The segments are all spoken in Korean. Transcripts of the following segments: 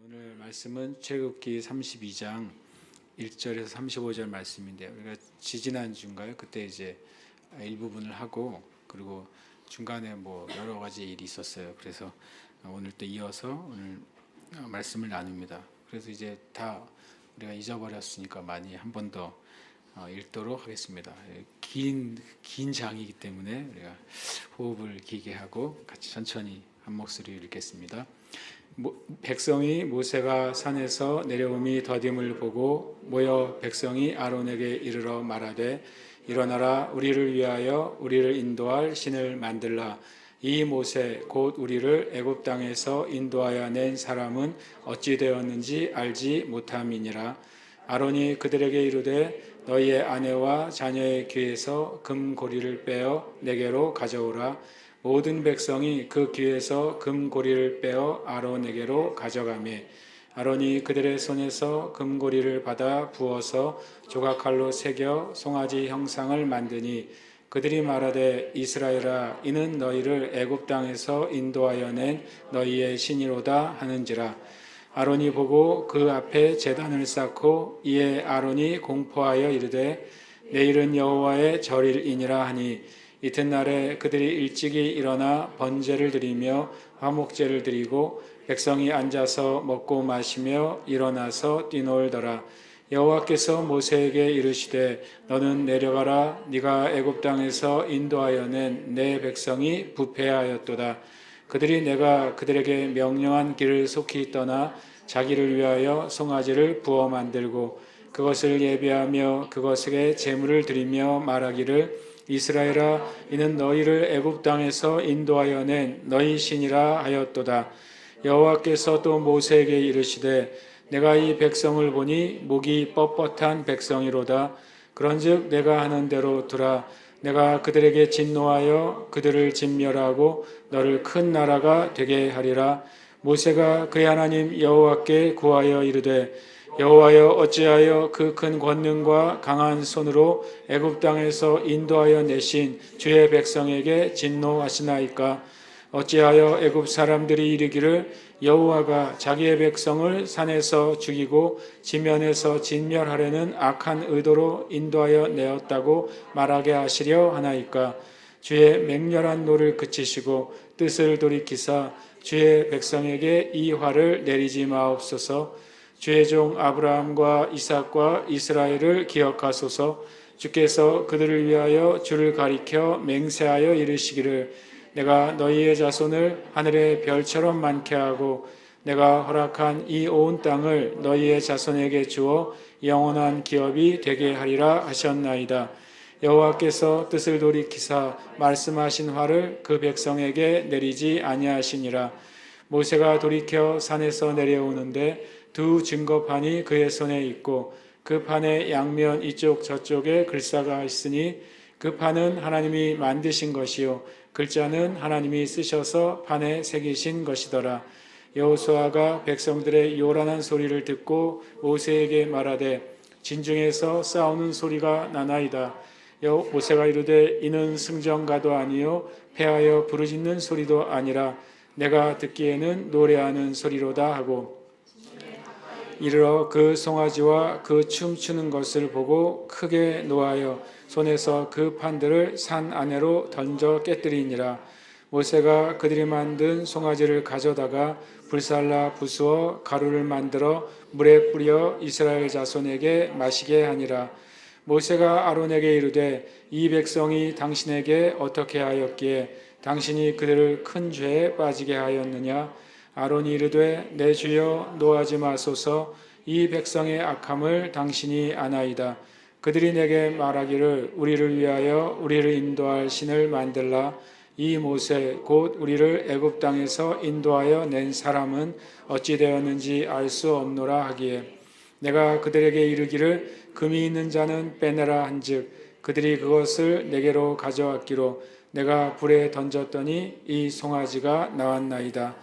오늘 말씀은 출애굽기 32장 1절에서 35절 말씀인데요. 우리가 지지난주인가요? 그때 이제 일부분을 하고 그리고 중간에 뭐 여러 가지 일이 있었어요. 그래서 오늘 또 이어서 오늘 말씀을 나눕니다. 그래서 이제 다 우리가 잊어버렸으니까 많이 한 번 더 읽도록 하겠습니다. 긴 장이기 때문에 우리가 호흡을 길게 하고 같이 천천히 한 목소리로 읽겠습니다. 백성이 모세가 산에서 내려옴이 더딤을 보고 모여 백성이 아론에게 이르러 말하되 일어나라 우리를 위하여 우리를 인도할 신을 만들라. 이 모세 곧 우리를 애굽 땅에서 인도하여 낸 사람은 어찌 되었는지 알지 못함이니라. 아론이 그들에게 이르되 너희의 아내와 자녀의 귀에서 금고리를 빼어 내게로 가져오라. 모든 백성이 그 귀에서 금고리를 빼어 아론에게로 가져가매 아론이 그들의 손에서 금고리를 받아 부어서 조각칼로 새겨 송아지 형상을 만드니 그들이 말하되 이스라엘아 이는 너희를 애굽 땅에서 인도하여 낸 너희의 신이로다 하는지라. 아론이 보고 그 앞에 제단을 쌓고 이에 아론이 공포하여 이르되 내일은 여호와의 절일이니라 하니 이튿날에 그들이 일찍이 일어나 번제를 드리며 화목제를 드리고 백성이 앉아서 먹고 마시며 일어나서 뛰놀더라. 여호와께서 모세에게 이르시되 너는 내려가라. 네가 애굽 땅에서 인도하여 낸 내 백성이 부패하였도다. 그들이 내가 그들에게 명령한 길을 속히 떠나 자기를 위하여 송아지를 부어 만들고 그것을 예배하며 그것에게 제물을 드리며 말하기를 이스라엘아 이는 너희를 애굽 땅에서 인도하여 낸 너희 신이라 하였도다. 여호와께서 또 모세에게 이르시되 내가 이 백성을 보니 목이 뻣뻣한 백성이로다. 그런즉 내가 하는 대로 두라. 내가 그들에게 진노하여 그들을 진멸하고 너를 큰 나라가 되게 하리라. 모세가 그의 하나님 여호와께 구하여 이르되 여호와여 어찌하여 그 큰 권능과 강한 손으로 애굽 땅에서 인도하여 내신 주의 백성에게 진노하시나이까. 어찌하여 애굽 사람들이 이르기를 여호와가 자기의 백성을 산에서 죽이고 지면에서 진멸하려는 악한 의도로 인도하여 내었다고 말하게 하시려 하나이까. 주의 맹렬한 노를 그치시고 뜻을 돌이키사 주의 백성에게 이 화를 내리지 마옵소서. 주의 종 아브라함과 이삭과 이스라엘을 기억하소서. 주께서 그들을 위하여 주를 가리켜 맹세하여 이르시기를 내가 너희의 자손을 하늘의 별처럼 많게 하고 내가 허락한 이 온 땅을 너희의 자손에게 주어 영원한 기업이 되게 하리라 하셨나이다. 여호와께서 뜻을 돌이키사 말씀하신 화를 그 백성에게 내리지 아니하시니라. 모세가 돌이켜 산에서 내려오는데 두 증거판이 그의 손에 있고 그 판의 양면 이쪽 저쪽에 글자가 있으니 그 판은 하나님이 만드신 것이요 글자는 하나님이 쓰셔서 판에 새기신 것이더라. 여호수아가 백성들의 요란한 소리를 듣고 모세에게 말하되 진중에서 싸우는 소리가 나나이다. 모세가 이르되 이는 승전가도 아니요 패하여 부르짖는 소리도 아니라 내가 듣기에는 노래하는 소리로다 하고 이르러 그 송아지와 그 춤추는 것을 보고 크게 노하여 손에서 그 판들을 산 아래로 던져 깨뜨리니라. 모세가 그들이 만든 송아지를 가져다가 불살라 부수어 가루를 만들어 물에 뿌려 이스라엘 자손에게 마시게 하니라. 모세가 아론에게 이르되 이 백성이 당신에게 어떻게 하였기에 당신이 그들을 큰 죄에 빠지게 하였느냐. 아론이 이르되 내 주여 노하지 마소서. 이 백성의 악함을 당신이 아나이다. 그들이 내게 말하기를 우리를 위하여 우리를 인도할 신을 만들라. 이 모세 곧 우리를 애굽 땅에서 인도하여 낸 사람은 어찌 되었는지 알 수 없노라 하기에 내가 그들에게 이르기를 금이 있는 자는 빼내라 한즉 그들이 그것을 내게로 가져왔기로 내가 불에 던졌더니 이 송아지가 나왔나이다.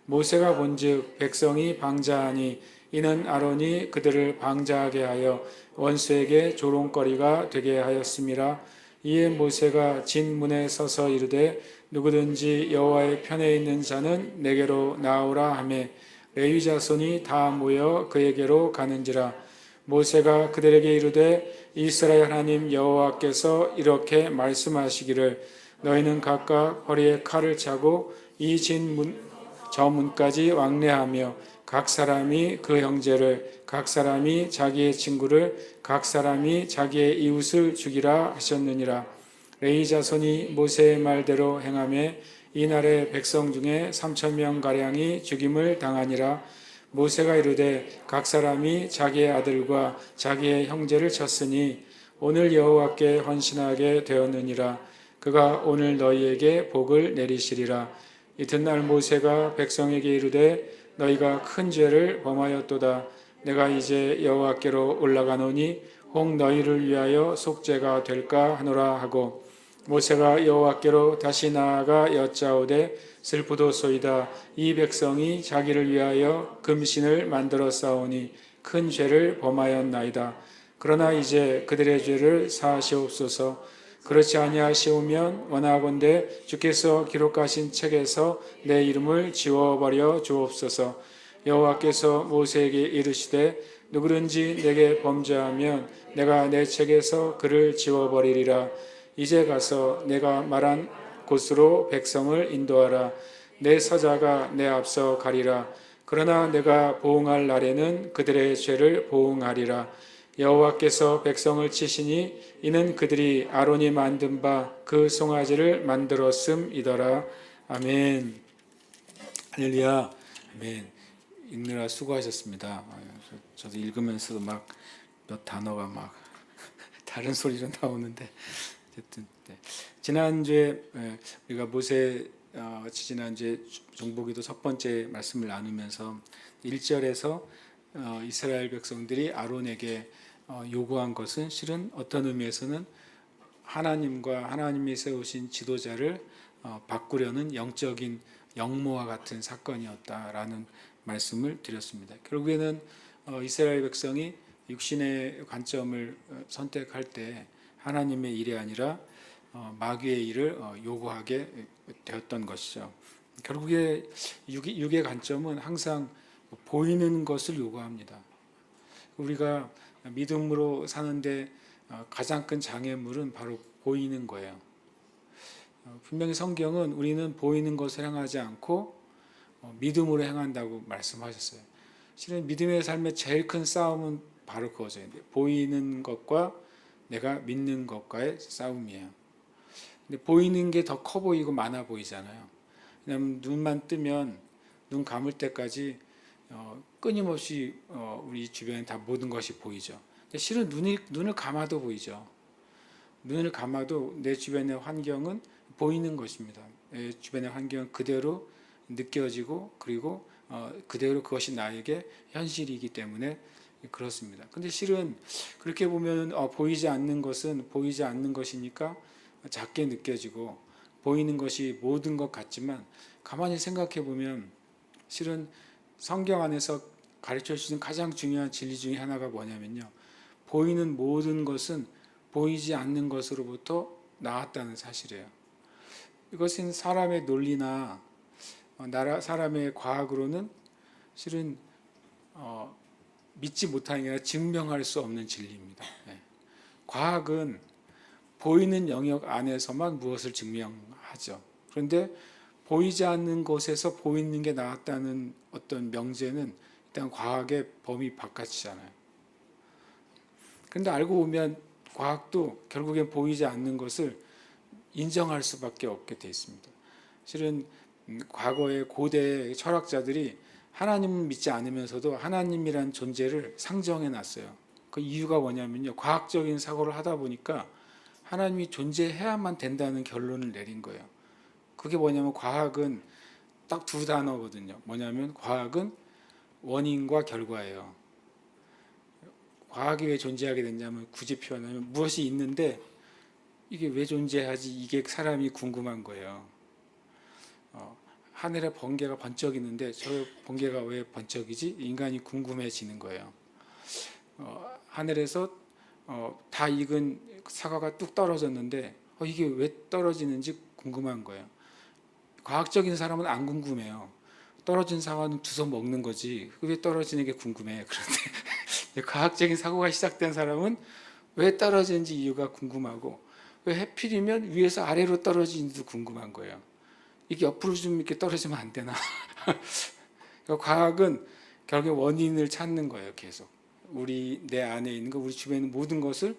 모세가 본즉 백성이 방자하니 이는 아론이 그들을 방자하게 하여 원수에게 조롱거리가 되게 하였음이라. 이에 모세가 진문에 서서 이르되 누구든지 여호와의 편에 있는 자는 내게로 나오라 하매 레위 자손이 다 모여 그에게로 가는지라. 모세가 그들에게 이르되 이스라엘 하나님 여호와께서 이렇게 말씀하시기를 너희는 각각 허리에 칼을 차고 이 저 문까지 왕래하며 각 사람이 그 형제를 각 사람이 자기의 친구를 각 사람이 자기의 이웃을 죽이라 하셨느니라. 레위 자손이 모세의 말대로 행하매 이날에 백성 중에 3,000명 가량이 죽임을 당하니라. 모세가 이르되 각 사람이 자기의 아들과 자기의 형제를 쳤으니 오늘 여호와께 헌신하게 되었느니라. 그가 오늘 너희에게 복을 내리시리라. 이튿날 모세가 백성에게 이르되 너희가 큰 죄를 범하였도다. 내가 이제 여호와께로 올라가노니 혹 너희를 위하여 속죄가 될까 하노라 하고 모세가 여호와께로 다시 나아가 여짜오되 슬프도소이다. 이 백성이 자기를 위하여 금신을 만들어 싸우니 큰 죄를 범하였나이다. 그러나 이제 그들의 죄를 사하시옵소서. 그렇지 아니하시오면 원하건대 주께서 기록하신 책에서 내 이름을 지워버려 주옵소서. 여호와께서 모세에게 이르시되 누구든지 내게 범죄하면 내가 내 책에서 그를 지워버리리라. 이제 가서 내가 말한 곳으로 백성을 인도하라. 내 사자가 내 앞서 가리라. 그러나 내가 보응할 날에는 그들의 죄를 보응하리라. 여호와께서 백성을 치시니 이는 그들이 아론이 만든 바 그 송아지를 만들었음이더라. 아멘. 할렐루야. 아멘. 읽느라 수고하셨습니다. 저도 읽으면서도 막 몇 단어가 막 다른 소리로 나오는데 어쨌든 지난주에 우리가 모세 지난주에 종보기도 첫 번째 말씀을 나누면서 1절에서 이스라엘 백성들이 아론에게 요구한 것은 실은 어떤 의미에서는 하나님과 하나님이 세우신 지도자를 바꾸려는 영적인 역모와 같은 사건이었다라는 말씀을 드렸습니다. 결국에는 이스라엘 백성이 육신의 관점을 선택할 때 하나님의 일이 아니라 마귀의 일을 요구하게 되었던 것이죠. 결국에 육의 관점은 항상 보이는 것을 요구합니다. 우리가 믿음으로 사는데 가장 큰 장애물은 바로 보이는 거예요. 분명히 성경은 우리는 보이는 것을 행하지 않고 믿음으로 행한다고 말씀하셨어요. 실은 믿음의 삶의 제일 큰 싸움은 바로 그거죠. 보이는 것과 내가 믿는 것과의 싸움이에요. 근데 보이는 게 더 커 보이고 많아 보이잖아요. 왜냐하면 눈만 뜨면 눈 감을 때까지 끊임없이 우리 주변에 다 모든 것이 보이죠. 근데 실은 눈을 감아도 보이죠. 눈을 감아도 내 주변의 환경은 보이는 것입니다. 내 주변의 환경은 그대로 느껴지고 그리고 그대로 그것이 나에게 현실이기 때문에 그렇습니다. 근데 실은 그렇게 보면 보이지 않는 것은 보이지 않는 것이니까 작게 느껴지고 보이는 것이 모든 것 같지만 가만히 생각해 보면 실은 성경 안에서 가르쳐 주신 가장 중요한 진리 중에 하나가 뭐냐면요. 보이는 모든 것은 보이지 않는 것으로부터 나왔다는 사실이에요. 이것은 사람의 논리나 사람의 과학으로는 실은 믿지 못하는 게 아니라 증명할 수 없는 진리입니다. 과학은 보이는 영역 안에서만 무엇을 증명하죠. 그런데 보이지 않는 곳에서 보이는 게 나왔다는 어떤 명제는 일단 과학의 범위 바깥이잖아요. 그런데 알고 보면 과학도 결국엔 보이지 않는 것을 인정할 수밖에 없게 돼 있습니다. 실은 과거의 고대 철학자들이 하나님을 믿지 않으면서도 하나님이란 존재를 상정해 놨어요. 그 이유가 뭐냐면요. 과학적인 사고를 하다 보니까 하나님이 존재해야만 된다는 결론을 내린 거예요. 그게 뭐냐면 과학은 딱 두 단어거든요. 뭐냐면 과학은 원인과 결과예요. 과학이 왜 존재하게 됐냐면 굳이 표현하면 무엇이 있는데 이게 왜 존재하지? 이게 사람이 궁금한 거예요. 하늘에 번개가 번쩍이는데 저 번개가 왜 번쩍이지? 인간이 궁금해지는 거예요. 하늘에서 다 익은 사과가 뚝 떨어졌는데 이게 왜 떨어지는지 궁금한 거예요. 과학적인 사람은 안 궁금해요. 떨어진 사과는 주워 먹는 거지 왜 떨어지는 게 궁금해. 그런데 과학적인 사고가 시작된 사람은 왜 떨어지는지 이유가 궁금하고 왜 해필이면 위에서 아래로 떨어지는지도 궁금한 거예요. 이게 옆으로 좀 이렇게 떨어지면 안 되나. 그러니까 과학은 결국 원인을 찾는 거예요. 계속 내 안에 있는 거, 우리 주변에 있는 모든 것을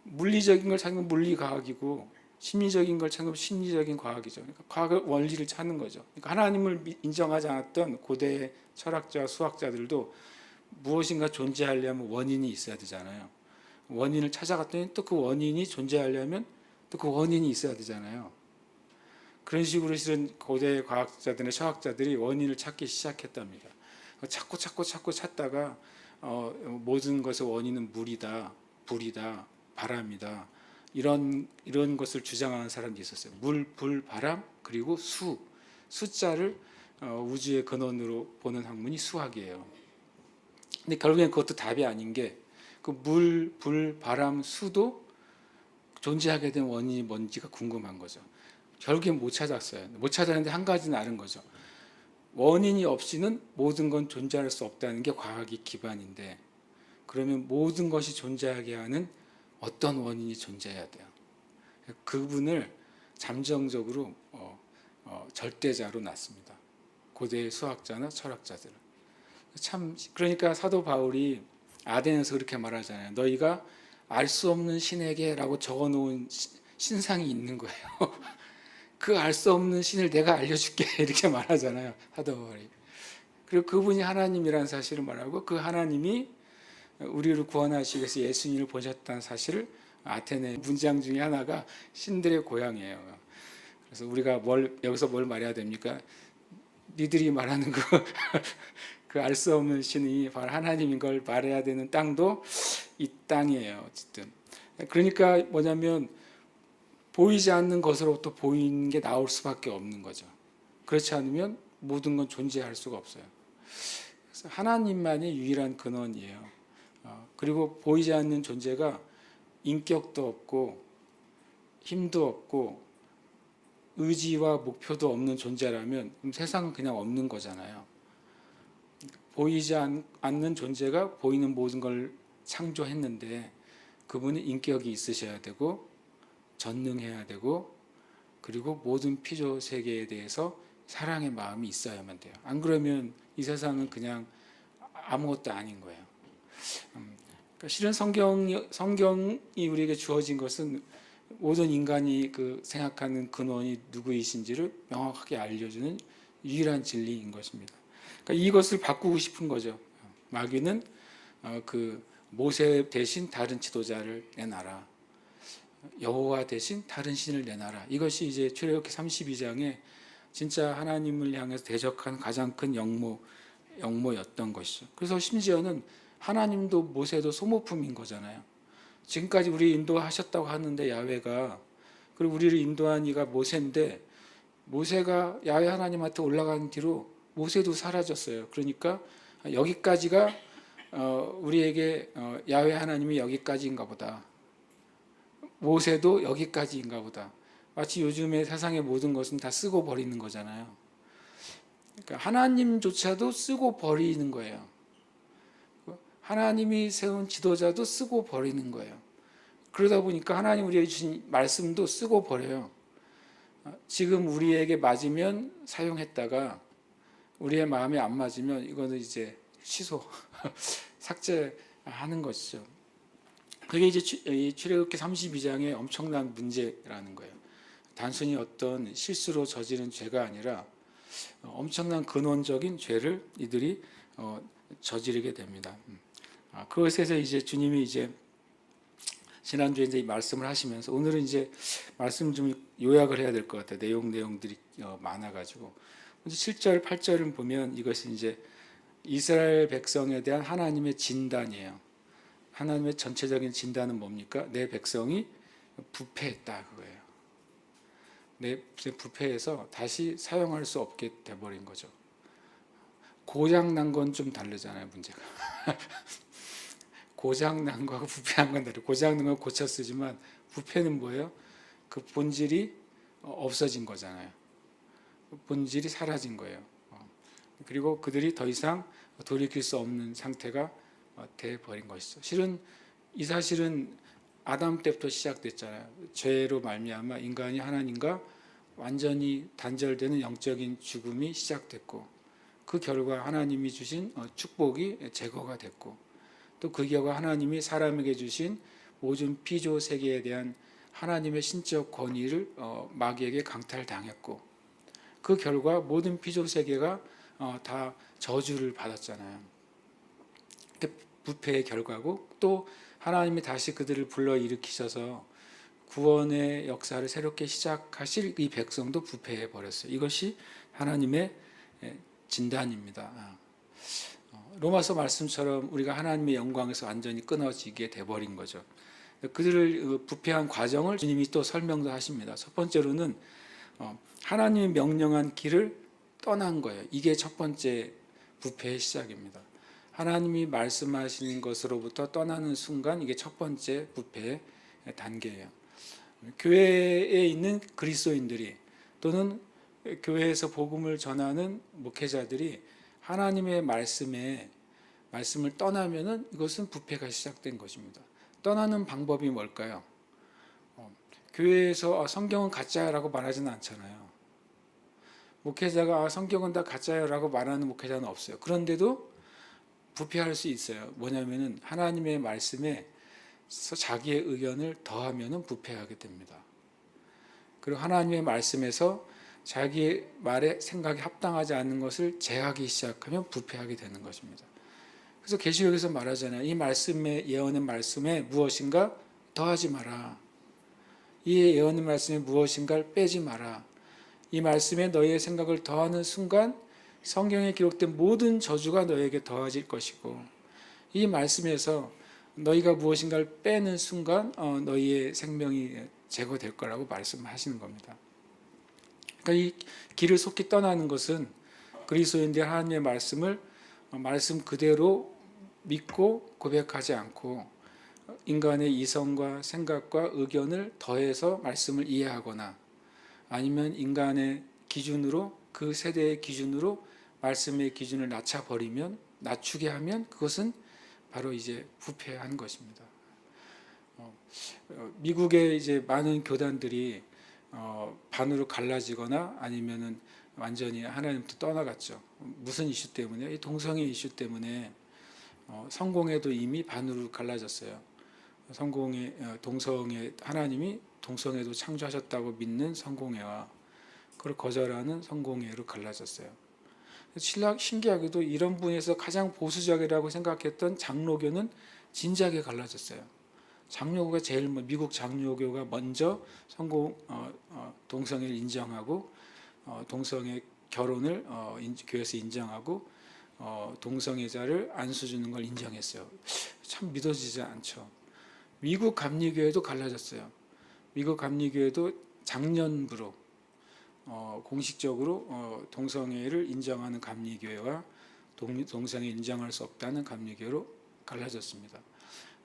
물리적인 걸 찾는 건 물리과학이고 심리적인 걸 찾는 건 심리적인 과학이죠. 그러니까 과학의 원리를 찾는 거죠. 그러니까 하나님을 인정하지 않았던 고대 철학자, 수학자들도 무엇인가 존재하려면 원인이 있어야 되잖아요. 원인을 찾아갔더니 또 그 원인이 존재하려면 또 그 원인이 있어야 되잖아요. 그런 식으로 실은 고대 과학자들의 철학자들이 원인을 찾기 시작했답니다. 찾고 찾다가 모든 것의 원인은 물이다, 불이다, 바람이다. 이런 것을 주장하는 사람도 있었어요. 물, 불, 바람, 그리고 숫자를 우주의 근원으로 보는 학문이 수학이에요. 근데 결국엔 그것도 답이 아닌 게 그 물, 불, 바람, 수도 존재하게 된 원인이 뭔지가 궁금한 거죠. 결국엔 못 찾았어요. 못 찾았는데 한 가지는 아는 거죠. 원인이 없이는 모든 건 존재할 수 없다는 게 과학의 기반인데 그러면 모든 것이 존재하게 하는 어떤 원인이 존재해야 돼요. 그분을 잠정적으로 절대자로 놨습니다. 고대 수학자나 철학자들은. 참 그러니까 사도 바울이 아덴에서 그렇게 말하잖아요. 너희가 알 수 없는 신에게라고 적어놓은 신상이 있는 거예요. 그 알 수 없는 신을 내가 알려줄게 이렇게 말하잖아요. 사도 바울이. 그리고 그분이 하나님이라는 사실을 말하고 그 하나님이 우리를 구원하시기 위해서 예수님을 보셨다는 사실을 아테네 문장 중에 하나가 신들의 고향이에요. 그래서 우리가 여기서 뭘 말해야 됩니까? 니들이 말하는 그 알 수 없는 신이 바로 하나님인 걸 말해야 되는 땅도 이 땅이에요. 어쨌든 그러니까 뭐냐면 보이지 않는 것으로부터 보이는 게 나올 수밖에 없는 거죠. 그렇지 않으면 모든 건 존재할 수가 없어요. 그래서 하나님만이 유일한 근원이에요. 그리고 보이지 않는 존재가 인격도 없고 힘도 없고 의지와 목표도 없는 존재라면 그럼 세상은 그냥 없는 거잖아요. 보이지 않는 존재가 보이는 모든 걸 창조했는데 그분은 인격이 있으셔야 되고 전능해야 되고 그리고 모든 피조 세계에 대해서 사랑의 마음이 있어야만 돼요. 안 그러면 이 세상은 그냥 아무것도 아닌 거예요. 그러니까 실은 성경이 우리에게 주어진 것은 모든 인간이 생각하는 근원이 누구이신지를 명확하게 알려주는 유일한 진리인 것입니다. 그러니까 이것을 바꾸고 싶은 거죠. 마귀는 모세 대신 다른 지도자를 내놔라. 여호와 대신 다른 신을 내놔라. 이것이 이제 출애굽기 32장에 진짜 하나님을 향해서 대적한 가장 큰 영모였던 것이죠. 그래서 심지어는 하나님도 모세도 소모품인 거잖아요. 지금까지 우리 인도하셨다고 하는데 야훼가 그리고 우리를 인도한 이가 모세인데 모세가 야훼 하나님한테 올라간 뒤로 모세도 사라졌어요. 그러니까 여기까지가 우리에게 야훼 하나님이 여기까지인가 보다. 모세도 여기까지인가 보다. 마치 요즘에 세상의 모든 것은 다 쓰고 버리는 거잖아요. 그러니까 하나님조차도 쓰고 버리는 거예요. 하나님이 세운 지도자도 쓰고 버리는 거예요. 그러다 보니까 하나님 우리에게 주신 말씀도 쓰고 버려요. 지금 우리에게 맞으면 사용했다가 우리의 마음에 안 맞으면 이거는 이제 취소, 삭제하는 것이죠. 그게 이제 출애굽기 32장의 엄청난 문제라는 거예요. 단순히 어떤 실수로 저지른 죄가 아니라 엄청난 근원적인 죄를 이들이 저지르게 됩니다. 그것에서 이제 주님이 이제 지난주에 이제 말씀을 하시면서 오늘은 이제 말씀 좀 요약을 해야 될 것 같아요. 내용들이 많아가지고 7절, 8절을 보면 이것이 이제 이스라엘 백성에 대한 하나님의 진단이에요. 하나님의 전체적인 진단은 뭡니까? 내 백성이 부패했다 그거예요. 내 부패해서 다시 사용할 수 없게 돼버린 거죠. 고장난 건 좀 다르잖아요, 문제가. 고장난 거하고 부패한 건 다르고 고장난 건 고쳐 쓰지만 부패는 뭐예요? 그 본질이 없어진 거잖아요. 본질이 사라진 거예요. 그리고 그들이 더 이상 돌이킬 수 없는 상태가 돼 버린 것이죠. 실은 이 사실은 아담 때부터 시작됐잖아요. 죄로 말미암아 인간이 하나님과 완전히 단절되는 영적인 죽음이 시작됐고, 그 결과 하나님이 주신 축복이 제거가 됐고, 또 그 결과 하나님이 사람에게 주신 모든 피조 세계에 대한 하나님의 신적 권위를 마귀에게 강탈당했고, 그 결과 모든 피조 세계가 다 저주를 받았잖아요. 부패의 결과고, 또 하나님이 다시 그들을 불러일으키셔서 구원의 역사를 새롭게 시작하실 이 백성도 부패해 버렸어요. 이것이 하나님의 진단입니다. 로마서 말씀처럼 우리가 하나님의 영광에서 완전히 끊어지게 돼버린 거죠. 그들을 부패한 과정을 주님이 또 설명도 하십니다. 첫 번째로는 하나님이 명령한 길을 떠난 거예요. 이게 첫 번째 부패의 시작입니다. 하나님이 말씀하시는 것으로부터 떠나는 순간, 이게 첫 번째 부패의 단계예요. 교회에 있는 그리스도인들이, 또는 교회에서 복음을 전하는 목회자들이 하나님의 말씀을 떠나면은 이것은 부패가 시작된 것입니다. 떠나는 방법이 뭘까요? 교회에서 성경은 가짜라고 말하지는 않잖아요. 목회자가 성경은 다 가짜라고 말하는 목회자는 없어요. 그런데도 부패할 수 있어요. 뭐냐면은 하나님의 말씀에 자기의 의견을 더하면은 부패하게 됩니다. 그리고 하나님의 말씀에서 자기의 말에 생각이 합당하지 않는 것을 제하기 시작하면 부패하게 되는 것입니다. 그래서 계시록에서 말하잖아요. 이 말씀에, 예언의 말씀에 무엇인가 더하지 마라. 이 예언의 말씀에 무엇인가를 빼지 마라. 이 말씀에 너희의 생각을 더하는 순간 성경에 기록된 모든 저주가 너에게 더해질 것이고, 이 말씀에서 너희가 무엇인가를 빼는 순간 너희의 생명이 제거될 거라고 말씀하시는 겁니다. 그러니까 이 길을 속히 떠나는 것은 그리스도인들이 하나님의 말씀을 말씀 그대로 믿고 고백하지 않고, 인간의 이성과 생각과 의견을 더해서 말씀을 이해하거나, 아니면 인간의 기준으로, 그 세대의 기준으로 말씀의 기준을 낮추게 하면 그것은 바로 이제 부패한 것입니다. 미국의 이제 많은 교단들이 반으로 갈라지거나 아니면은 완전히 하나님부터 떠나갔죠. 무슨 이슈 때문에? 이 동성애 이슈 때문에 성공회도 이미 반으로 갈라졌어요. 동성애, 하나님이 동성애도 창조하셨다고 믿는 성공회와 그걸 거절하는 성공회로 갈라졌어요. 신기하게도 이런 분에서 가장 보수적이라고 생각했던 장로교는 진작에 갈라졌어요. 장로교가 미국 장로교가 먼저 동성애를 인정하고, 동성애 결혼을 교회에서 인정하고, 동성애자를 안수 주는 걸 인정했어요. 참 믿어지지 않죠. 미국 감리교회도 갈라졌어요. 미국 감리교회도 작년부로 공식적으로 동성애를 인정하는 감리교회와 동성애 인정할 수 없다는 감리교회로 갈라졌습니다.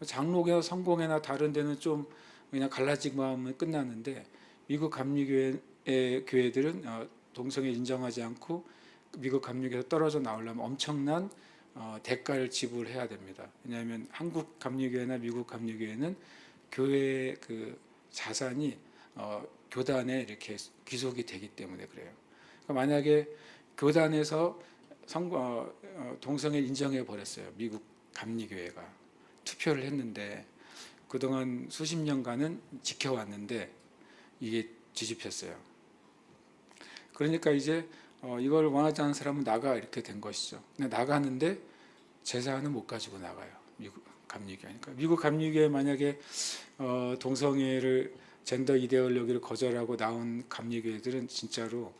장로교나 성공회나 다른 데는 좀 그냥 갈라지고 하면 끝났는데, 미국 감리교회 교회들은 동성애 인정하지 않고 미국 감리교에서 떨어져 나오려면 엄청난 대가를 지불해야 됩니다. 왜냐하면 한국 감리교회나 미국 감리교회는 교회의 그 자산이 교단에 이렇게 귀속이 되기 때문에 그래요. 그러니까 만약에 교단에서 동성애를 인정해 버렸어요. 미국 감리교회가 투표를 했는데, 그동안 수십 년간은 지켜왔는데 이게 뒤집혔어요. 그러니까 이제 이걸 원하지 않는 사람은 나가, 이렇게 된 것이죠. 근데 나가는데 제사는 못 가지고 나가요. 미국 감리교회니까. 미국 감리교회 만약에 동성애를, 젠더 이데올로기를 거절하고 나온 감리교회들은 진짜로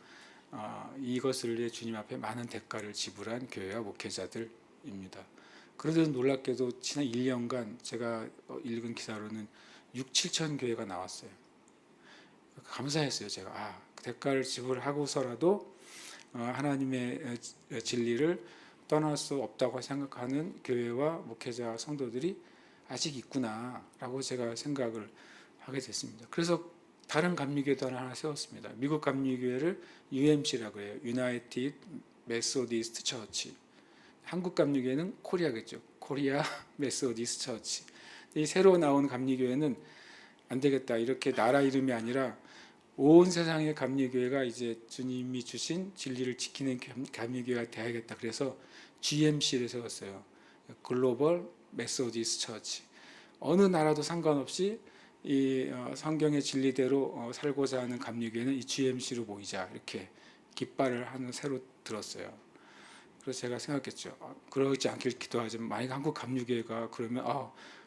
이것을 위해 주님 앞에 많은 대가를 지불한 교회와 목회자들입니다. 그런데도 놀랍게도 지난 1년간 제가 읽은 기사로는 6,7천 교회가 나왔어요. 감사했어요. 제가 대가를 지불하고서라도 하나님의 진리를 떠날 수 없다고 생각하는 교회와 목회자 성도들이 아직 있구나라고 제가 생각을 하게 됐습니다. 그래서 다른 감리교단을 하나 세웠습니다. 미국 감리교회를 UMC라고 해요. United Methodist Church. 한국 감리교회는 코리아겠죠. 코리아 메소디스트 처치. 이 새로 나온 감리교회는 안 되겠다. 이렇게 나라 이름이 아니라 온 세상의 감리교회가 이제 주님이 주신 진리를 지키는 감리교회가 돼야겠다. 그래서 GMC를 세웠어요. 글로벌 메소디스트 처치. 어느 나라도 상관없이 이 성경의 진리대로 살고자 하는 감리교회는 이 GMC로 모이자. 이렇게 깃발을 하나 새로 들었어요. 그래서 제가 생각했죠. 그러지 않길 기도하지만 만약 한국 감리교회가 그러면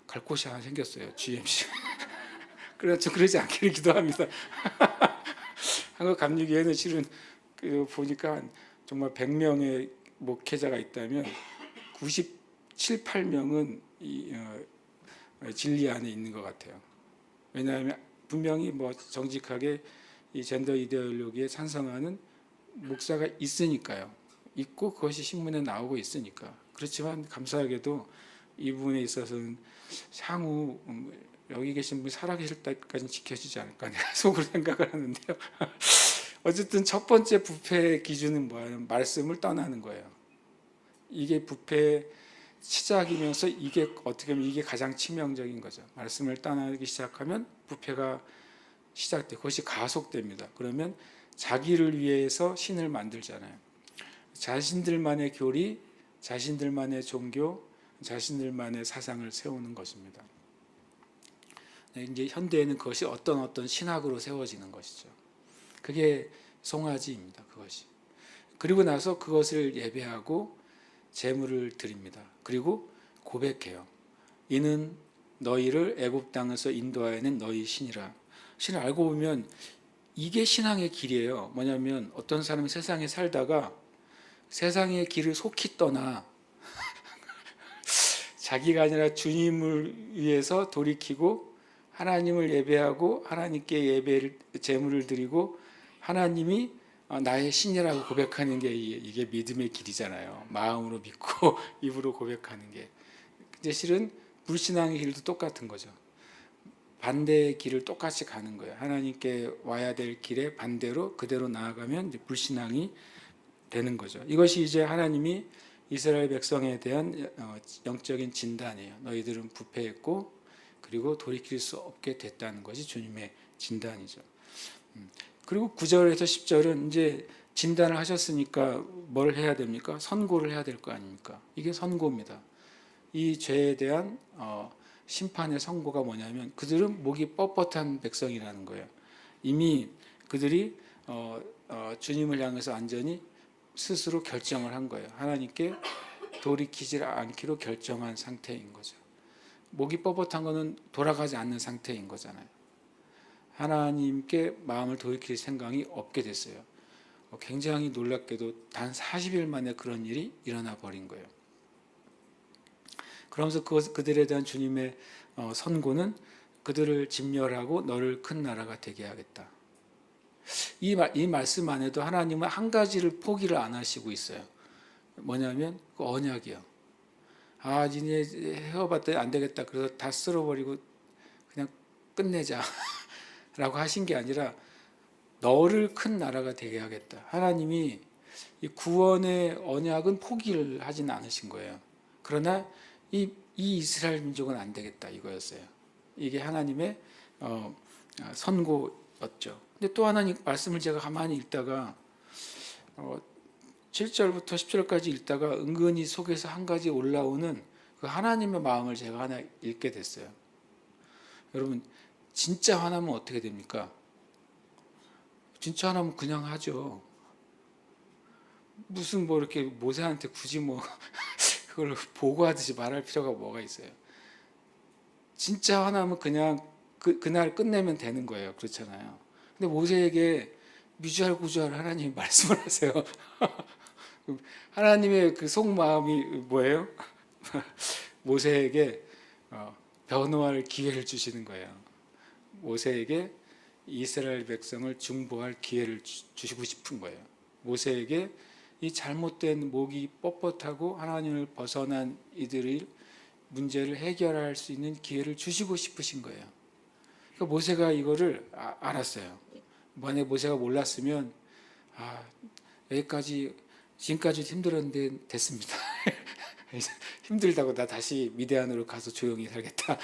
갈 곳이 하나 생겼어요. GMC. 그래서 그러지 않기를 기도합니다. 한국 감리교회는 실은 보니까 정말 100명의 목회자가 있다면 97, 8명은 이 진리 안에 있는 것 같아요. 왜냐하면 분명히 정직하게 이 젠더 이데올로기에 찬성하는 목사가 있으니까요. 있고 그것이 신문에 나오고 있으니까. 그렇지만 감사하게도 이 부분에 있어서는 향후 여기 계신 분이 살아계실 때까지 지켜지지 않을까 속으로 생각을 하는데요. 어쨌든 첫 번째 부패의 기준은 뭐예요? 말씀을 떠나는 거예요. 이게 부패의 시작이면서 이게 어떻게 보면 이게 가장 치명적인 거죠. 말씀을 떠나기 시작하면 부패가 시작돼. 그것이 가속됩니다. 그러면 자기를 위해서 신을 만들잖아요. 자신들만의 교리, 자신들만의 종교, 자신들만의 사상을 세우는 것입니다. 이제 현대에는 그것이 어떤 신학으로 세워지는 것이죠. 그게 송아지입니다. 그것이. 그리고 나서 그것을 예배하고 제물을 드립니다. 그리고 고백해요. 이는 너희를 애굽 땅에서 인도하여낸 너희 신이라. 신을 알고 보면 이게 신앙의 길이에요. 뭐냐면 어떤 사람이 세상에 살다가 세상의 길을 속히 떠나 자기가 아니라 주님을 위해서 돌이키고 하나님을 예배하고 하나님께 제물을 드리고 하나님이 나의 신이라고 고백하는 게 이게 믿음의 길이잖아요. 마음으로 믿고 입으로 고백하는 게. 근데 실은 불신앙의 길도 똑같은 거죠. 반대의 길을 똑같이 가는 거예요. 하나님께 와야 될 길에 반대로 그대로 나아가면 이제 불신앙이 되는 거죠. 이것이 이제 하나님이 이스라엘 백성에 대한 영적인 진단이에요. 너희들은 부패했고 그리고 돌이킬 수 없게 됐다는 것이 주님의 진단이죠. 그리고 9절에서 10절은 이제 진단을 하셨으니까 뭘 해야 됩니까? 선고를 해야 될 거 아닙니까? 이게 선고입니다. 이 죄에 대한 심판의 선고가 뭐냐면 그들은 목이 뻣뻣한 백성이라는 거예요. 이미 그들이 주님을 향해서 완전히 스스로 결정을 한 거예요. 하나님께 돌이키지 않기로 결정한 상태인 거죠. 목이 뻣뻣한 거는 돌아가지 않는 상태인 거잖아요. 하나님께 마음을 돌이킬 생각이 없게 됐어요. 굉장히 놀랍게도 단 40일 만에 그런 일이 일어나 버린 거예요. 그러면서 그들에 대한 주님의 선고는 그들을 진멸하고 너를 큰 나라가 되게 하겠다. 이 말씀 안에도 하나님은 한 가지를 포기를 안 하시고 있어요. 뭐냐면 그 언약이요. 니네 헤어봤더니 안 되겠다. 그래서 다 쓸어버리고 그냥 끝내자 라고 하신 게 아니라 너를 큰 나라가 되게 하겠다. 하나님이 이 구원의 언약은 포기를 하진 않으신 거예요. 그러나 이 이스라엘 민족은 안 되겠다 이거였어요. 이게 하나님의 선고였죠. 근데 또 하나님 말씀을 제가 가만히 읽다가 7절부터 10절까지 읽다가 은근히 속에서 한 가지 올라오는 그 하나님의 마음을 제가 하나 읽게 됐어요. 여러분 진짜 화나면 어떻게 됩니까? 진짜 화나면 그냥 하죠. 무슨 이렇게 모세한테 굳이 그걸 보고하듯이 말할 필요가 뭐가 있어요. 진짜 화나면 그냥 그날 끝내면 되는 거예요. 그렇잖아요. 근데 모세에게 미주알구주알 하나님이 말씀을 하세요. 하나님의 그 속마음이 뭐예요? 모세에게 변호할 기회를 주시는 거예요. 모세에게 이스라엘 백성을 중보할 기회를 주시고 싶은 거예요. 모세에게 이 잘못된 목이 뻣뻣하고 하나님을 벗어난 이들의 문제를 해결할 수 있는 기회를 주시고 싶으신 거예요. 그러니까 모세가 이거를 알았어요. 만약에 모세가 몰랐으면 여기까지 지금까지도 힘들었는데 됐습니다. 힘들다고 나 다시 미디안으로 가서 조용히 살겠다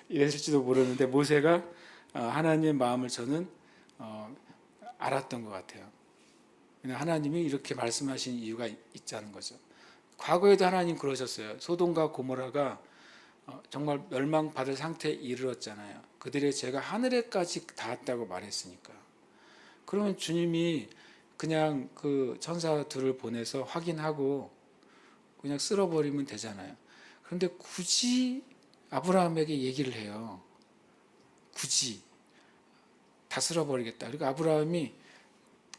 이랬을지도 모르는데 모세가 하나님의 마음을 저는 알았던 것 같아요. 하나님이 이렇게 말씀하신 이유가 있자는 거죠. 과거에도 하나님 그러셨어요. 소돔과 고모라가 정말 멸망받을 상태에 이르렀잖아요. 그들의 죄가 하늘에까지 닿았다고 말했으니까. 그러면 주님이 그냥 그 천사 둘을 보내서 확인하고 그냥 쓸어버리면 되잖아요. 그런데 굳이 아브라함에게 얘기를 해요. 굳이 다 쓸어버리겠다. 그러니까 아브라함이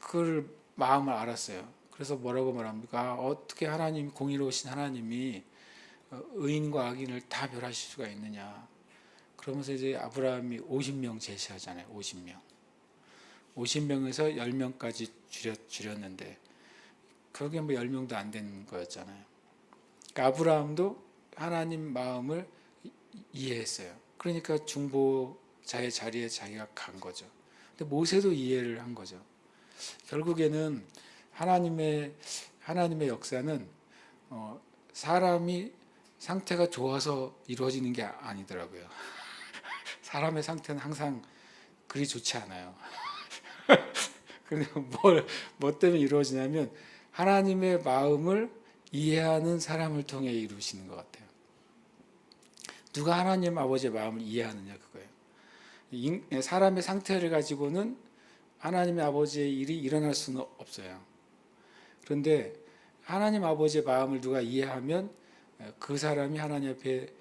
그걸 마음을 알았어요. 그래서 뭐라고 말합니까? 어떻게 하나님, 공의로우신 하나님이 의인과 악인을 다 멸하실 수가 있느냐. 그러면서 이제 아브라함이 50명 제시하잖아요. 50명. 50명에서 10명까지 줄였는데 결국에 뭐 10명도 안 된 거였잖아요. 그러니까 아브라함도 하나님 마음을 이해했어요. 그러니까 중보자의 자리에 자기가 간 거죠. 근데 모세도 이해를 한 거죠. 결국에는 하나님의 역사는 사람이 상태가 좋아서 이루어지는 게 아니더라고요. 사람의 상태는 항상 그리 좋지 않아요. 그런데 뭐 때문에 이루어지냐면 하나님의 마음을 이해하는 사람을 통해 이루시는 것 같아요. 누가 하나님 아버지의 마음을 이해하느냐 그거예요. 사람의 상태를 가지고는 하나님의 아버지의 일이 일어날 수는 없어요. 그런데 하나님 아버지의 마음을 누가 이해하면 그 사람이 하나님 앞에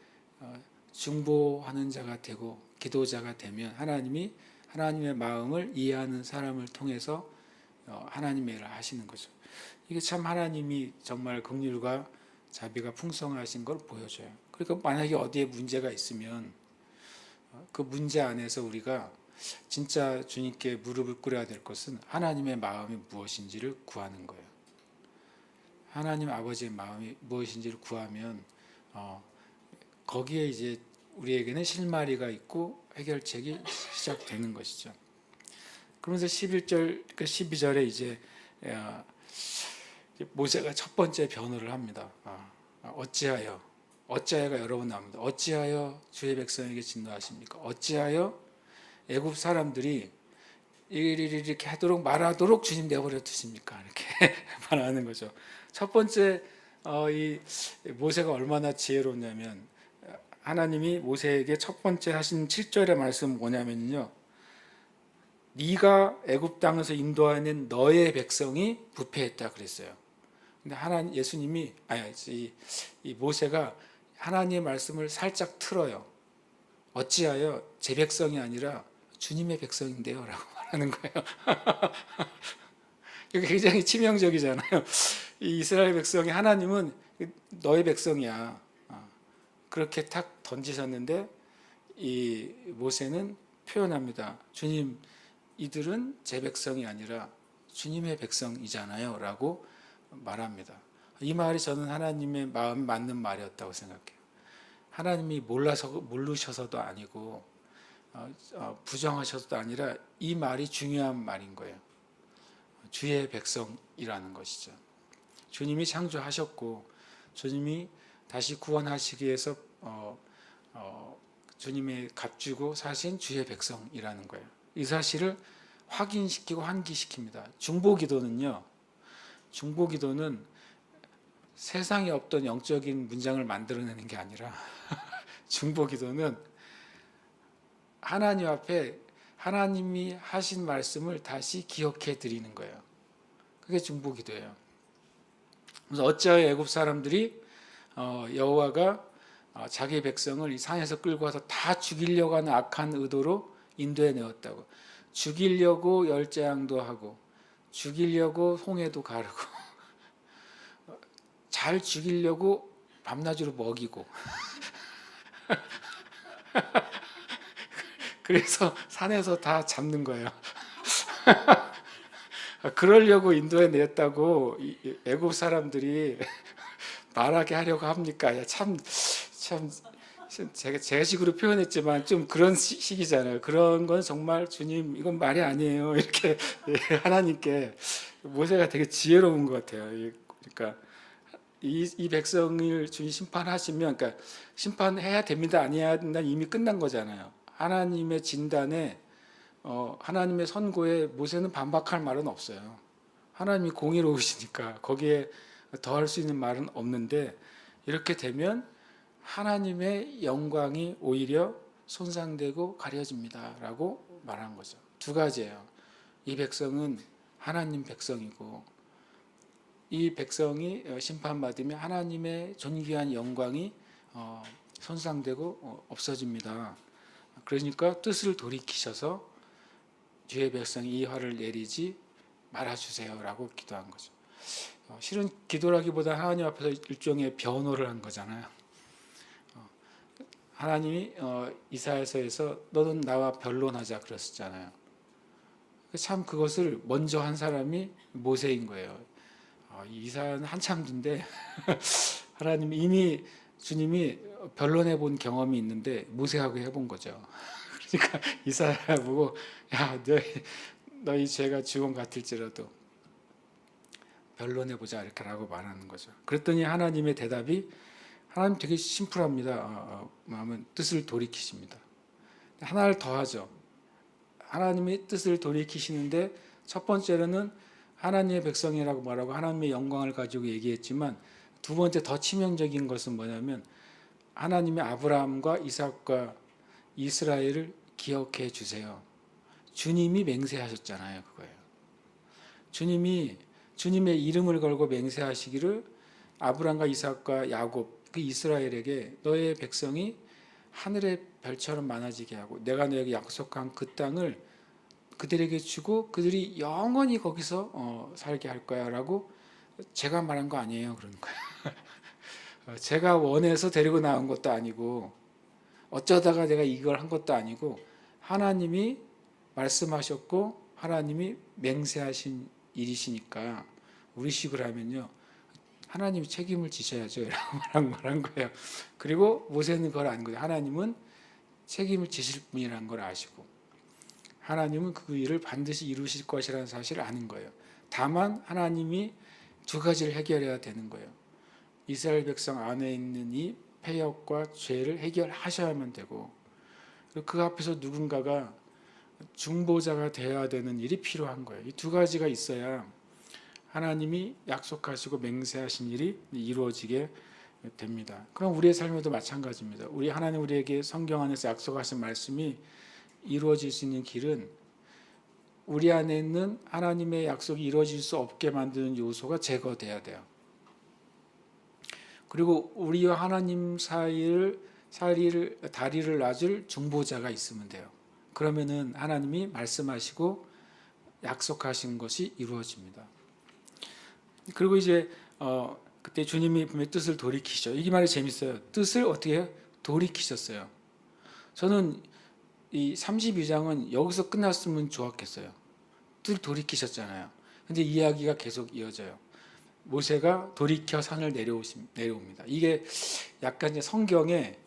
중보하는 자가 되고 기도자가 되면 하나님이 하나님의 마음을 이해하는 사람을 통해서 하나님의 일을 하시는 거죠. 이게 참 하나님이 정말 긍휼과 자비가 풍성하신 걸 보여줘요. 그러니까 만약에 어디에 문제가 있으면 그 문제 안에서 우리가 진짜 주님께 무릎을 꿇어야 될 것은 하나님의 마음이 무엇인지를 구하는 거예요. 하나님 아버지의 마음이 무엇인지를 구하면 거기에 이제 우리에게는 실마리가 있고 해결책이 시작되는 것이죠. 그러면서 11절, 12절에 이제 모세가 첫 번째 변호를 합니다. 어찌하여가 여러 번 나옵니다. 어찌하여 주의 백성에게 진노하십니까? 어찌하여 애굽 사람들이 이렇게 하도록 말하도록 주님 내버려 두십니까? 이렇게 말하는 거죠. 첫 번째 이 모세가 얼마나 지혜로웠냐면 하나님이 모세에게 첫 번째 하신 7절의 말씀 뭐냐면요. 네가 애굽 땅에서 인도하는 너의 백성이 부패했다 그랬어요. 근데 예수님이 이 모세가 하나님의 말씀을 살짝 틀어요. 어찌하여 제 백성이 아니라 주님의 백성인데요 라고 말하는 거예요. 이게 굉장히 치명적이잖아요. 이 이스라엘 백성이 하나님은 너의 백성이야 그렇게 탁 던지셨는데 이 모세는 표현합니다. 주님, 이들은 제 백성이 아니라 주님의 백성이잖아요 라고 말합니다. 이 말이 저는 하나님의 마음에 맞는 말이었다고 생각해요. 하나님이 모르셔서도 아니고 부정하셔서도 아니라 이 말이 중요한 말인 거예요. 주의 백성이라는 것이죠. 주님이 창조하셨고 주님이 다시 구원하시기 위해서 주님의 값주고 사신 주의 백성이라는 거예요. 이 사실을 확인시키고 환기시킵니다. 중보기도는 세상에 없던 영적인 문장을 만들어내는 게 아니라 중보기도는 하나님 앞에 하나님이 하신 말씀을 다시 기억해 드리는 거예요. 그게 중보기도예요. 그래서 어찌하여 애굽 사람들이 여호와가 자기 백성을 이 산에서 끌고 와서 다 죽이려고 하는 악한 의도로 인도해 내었다고. 죽이려고 열재앙도 하고 죽이려고 홍해도 가르고 잘 죽이려고 밤낮으로 먹이고 그래서 산에서 다 잡는 거예요. 그러려고 인도해 냈다고 애굽 사람들이 말하게 하려고 합니까? 참 제가 식으로 표현했지만 좀 그런 식이잖아요. 그런 건 정말 주님 이건 말이 아니에요. 이렇게 예, 하나님께 모세가 되게 지혜로운 것 같아요. 그러니까 이 백성을 주님 심판하시면, 그러니까 심판해야 됩니다, 아니야 된다 이미 끝난 거잖아요. 하나님의 진단에 하나님의 선고에 모세는 반박할 말은 없어요. 하나님이 공의로우시니까 거기에 더할 수 있는 말은 없는데, 이렇게 되면 하나님의 영광이 오히려 손상되고 가려집니다라고 말한 거죠. 두 가지예요. 이 백성은 하나님 백성이고, 이 백성이 심판받으면 하나님의 존귀한 영광이 손상되고 없어집니다. 그러니까 뜻을 돌이키셔서 주의 백성이 이 화를 내리지 말아주세요라고 기도한 거죠. 실은 기도라기보다 하나님 앞에서 일종의 변호를 한 거잖아요. 하나님이 이사야서에서 너는 나와 변론하자 그랬었잖아요. 참 그것을 먼저 한 사람이 모세인 거예요. 이사야는 한참 뒤인데 하나님이 이미 주님이 변론해 본 경험이 있는데 모세하고 해본 거죠. 그러니까 이사야 보고 야 너희 죄가 주홍 같을지라도 변론해 보자 이렇게라고 말하는 거죠. 그랬더니 하나님의 대답이, 하나님 되게 심플합니다. 마음은 뜻을 돌이키십니다. 하나를 더 하죠. 하나님의 뜻을 돌이키시는데 첫 번째로는 하나님의 백성이라고 말하고 하나님의 영광을 가지고 얘기했지만, 두 번째 더 치명적인 것은 뭐냐면 하나님의 아브라함과 이삭과 이스라엘을 기억해 주세요. 주님이 맹세하셨잖아요. 그거예요. 주님이 주님의 이름을 걸고 맹세하시기를 아브라함과 이삭과 야곱 그 이스라엘에게 너의 백성이 하늘의 별처럼 많아지게 하고 내가 너에게 약속한 그 땅을 그들에게 주고 그들이 영원히 거기서 살게 할 거야 라고 제가 말한 거 아니에요. 그런 거예요. 제가 원해서 데리고 나온 것도 아니고 어쩌다가 내가 이걸 한 것도 아니고 하나님이 말씀하셨고 하나님이 맹세하신 일이시니까 우리식으로 하면요, 하나님이 책임을 지셔야죠 라고 말한 거예요. 그리고 모세는 그걸 안 거예요. 하나님은 책임을 지실 분이라는 걸 아시고 하나님은 그 일을 반드시 이루실 것이라는 사실을 아는 거예요. 다만 하나님이 두 가지를 해결해야 되는 거예요. 이스라엘 백성 안에 있는 이 패역과 죄를 해결하셔야만 되고, 그 앞에서 누군가가 중보자가 되어야 되는 일이 필요한 거예요. 이 두 가지가 있어야 하나님이 약속하시고 맹세하신 일이 이루어지게 됩니다. 그럼 우리의 삶에도 마찬가지입니다. 하나님 우리에게 성경 안에서 약속하신 말씀이 이루어질 수 있는 길은 우리 안에 있는 하나님의 약속이 이루어질 수 없게 만드는 요소가 제거돼야 돼요. 그리고 우리와 하나님 사이를 다리를 놔줄 중보자가 있으면 돼요. 그러면은 하나님이 말씀하시고 약속하신 것이 이루어집니다. 그리고 이제 그때 주님이 분명히 뜻을 돌이키셔. 이 말이 재밌어요. 뜻을 어떻게 돌이키셨어요. 저는 이 32장은 여기서 끝났으면 좋았겠어요. 뜻을 돌이키셨잖아요. 근데 이야기가 계속 이어져요. 모세가 돌이켜 산을 내려옵니다. 이게 약간 이제 성경의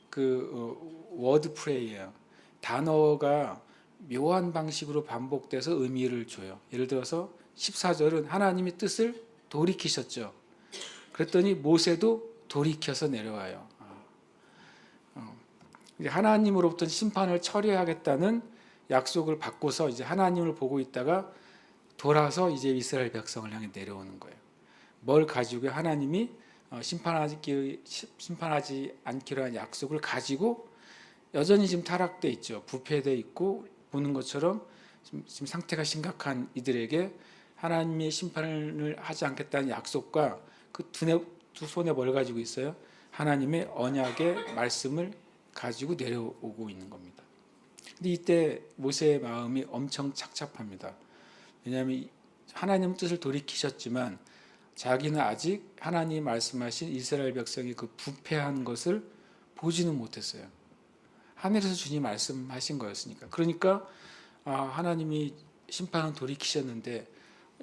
그 워드 프레이예요. 단어가 묘한 방식으로 반복돼서 의미를 줘요. 예를 들어서 14절은 하나님이 뜻을 돌이키셨죠. 그랬더니 모세도 돌이켜서 내려와요. 하나님으로부터 심판을 처리하겠다는 약속을 받고서 이제 하나님을 보고 있다가 돌아서 이제 이스라엘 백성을 향해 내려오는 거예요. 뭘 가지고 하나님이 심판하지 않기로 한 약속을 가지고 여전히 지금 타락돼 있죠. 부패돼 있고 보는 것처럼 지금 상태가 심각한 이들에게 하나님의 심판을 하지 않겠다는 약속과 그 두 손에 뭘 가지고 있어요? 하나님의 언약의 말씀을 가지고 내려오고 있는 겁니다. 근데 이때 모세의 마음이 엄청 착잡합니다. 왜냐하면 하나님 뜻을 돌이키셨지만 자기는 아직 하나님이 말씀하신 이스라엘 백성이 그 부패한 것을 보지는 못했어요. 하늘에서 주님이 말씀하신 거였으니까. 그러니까 하나님이 심판은 돌이키셨는데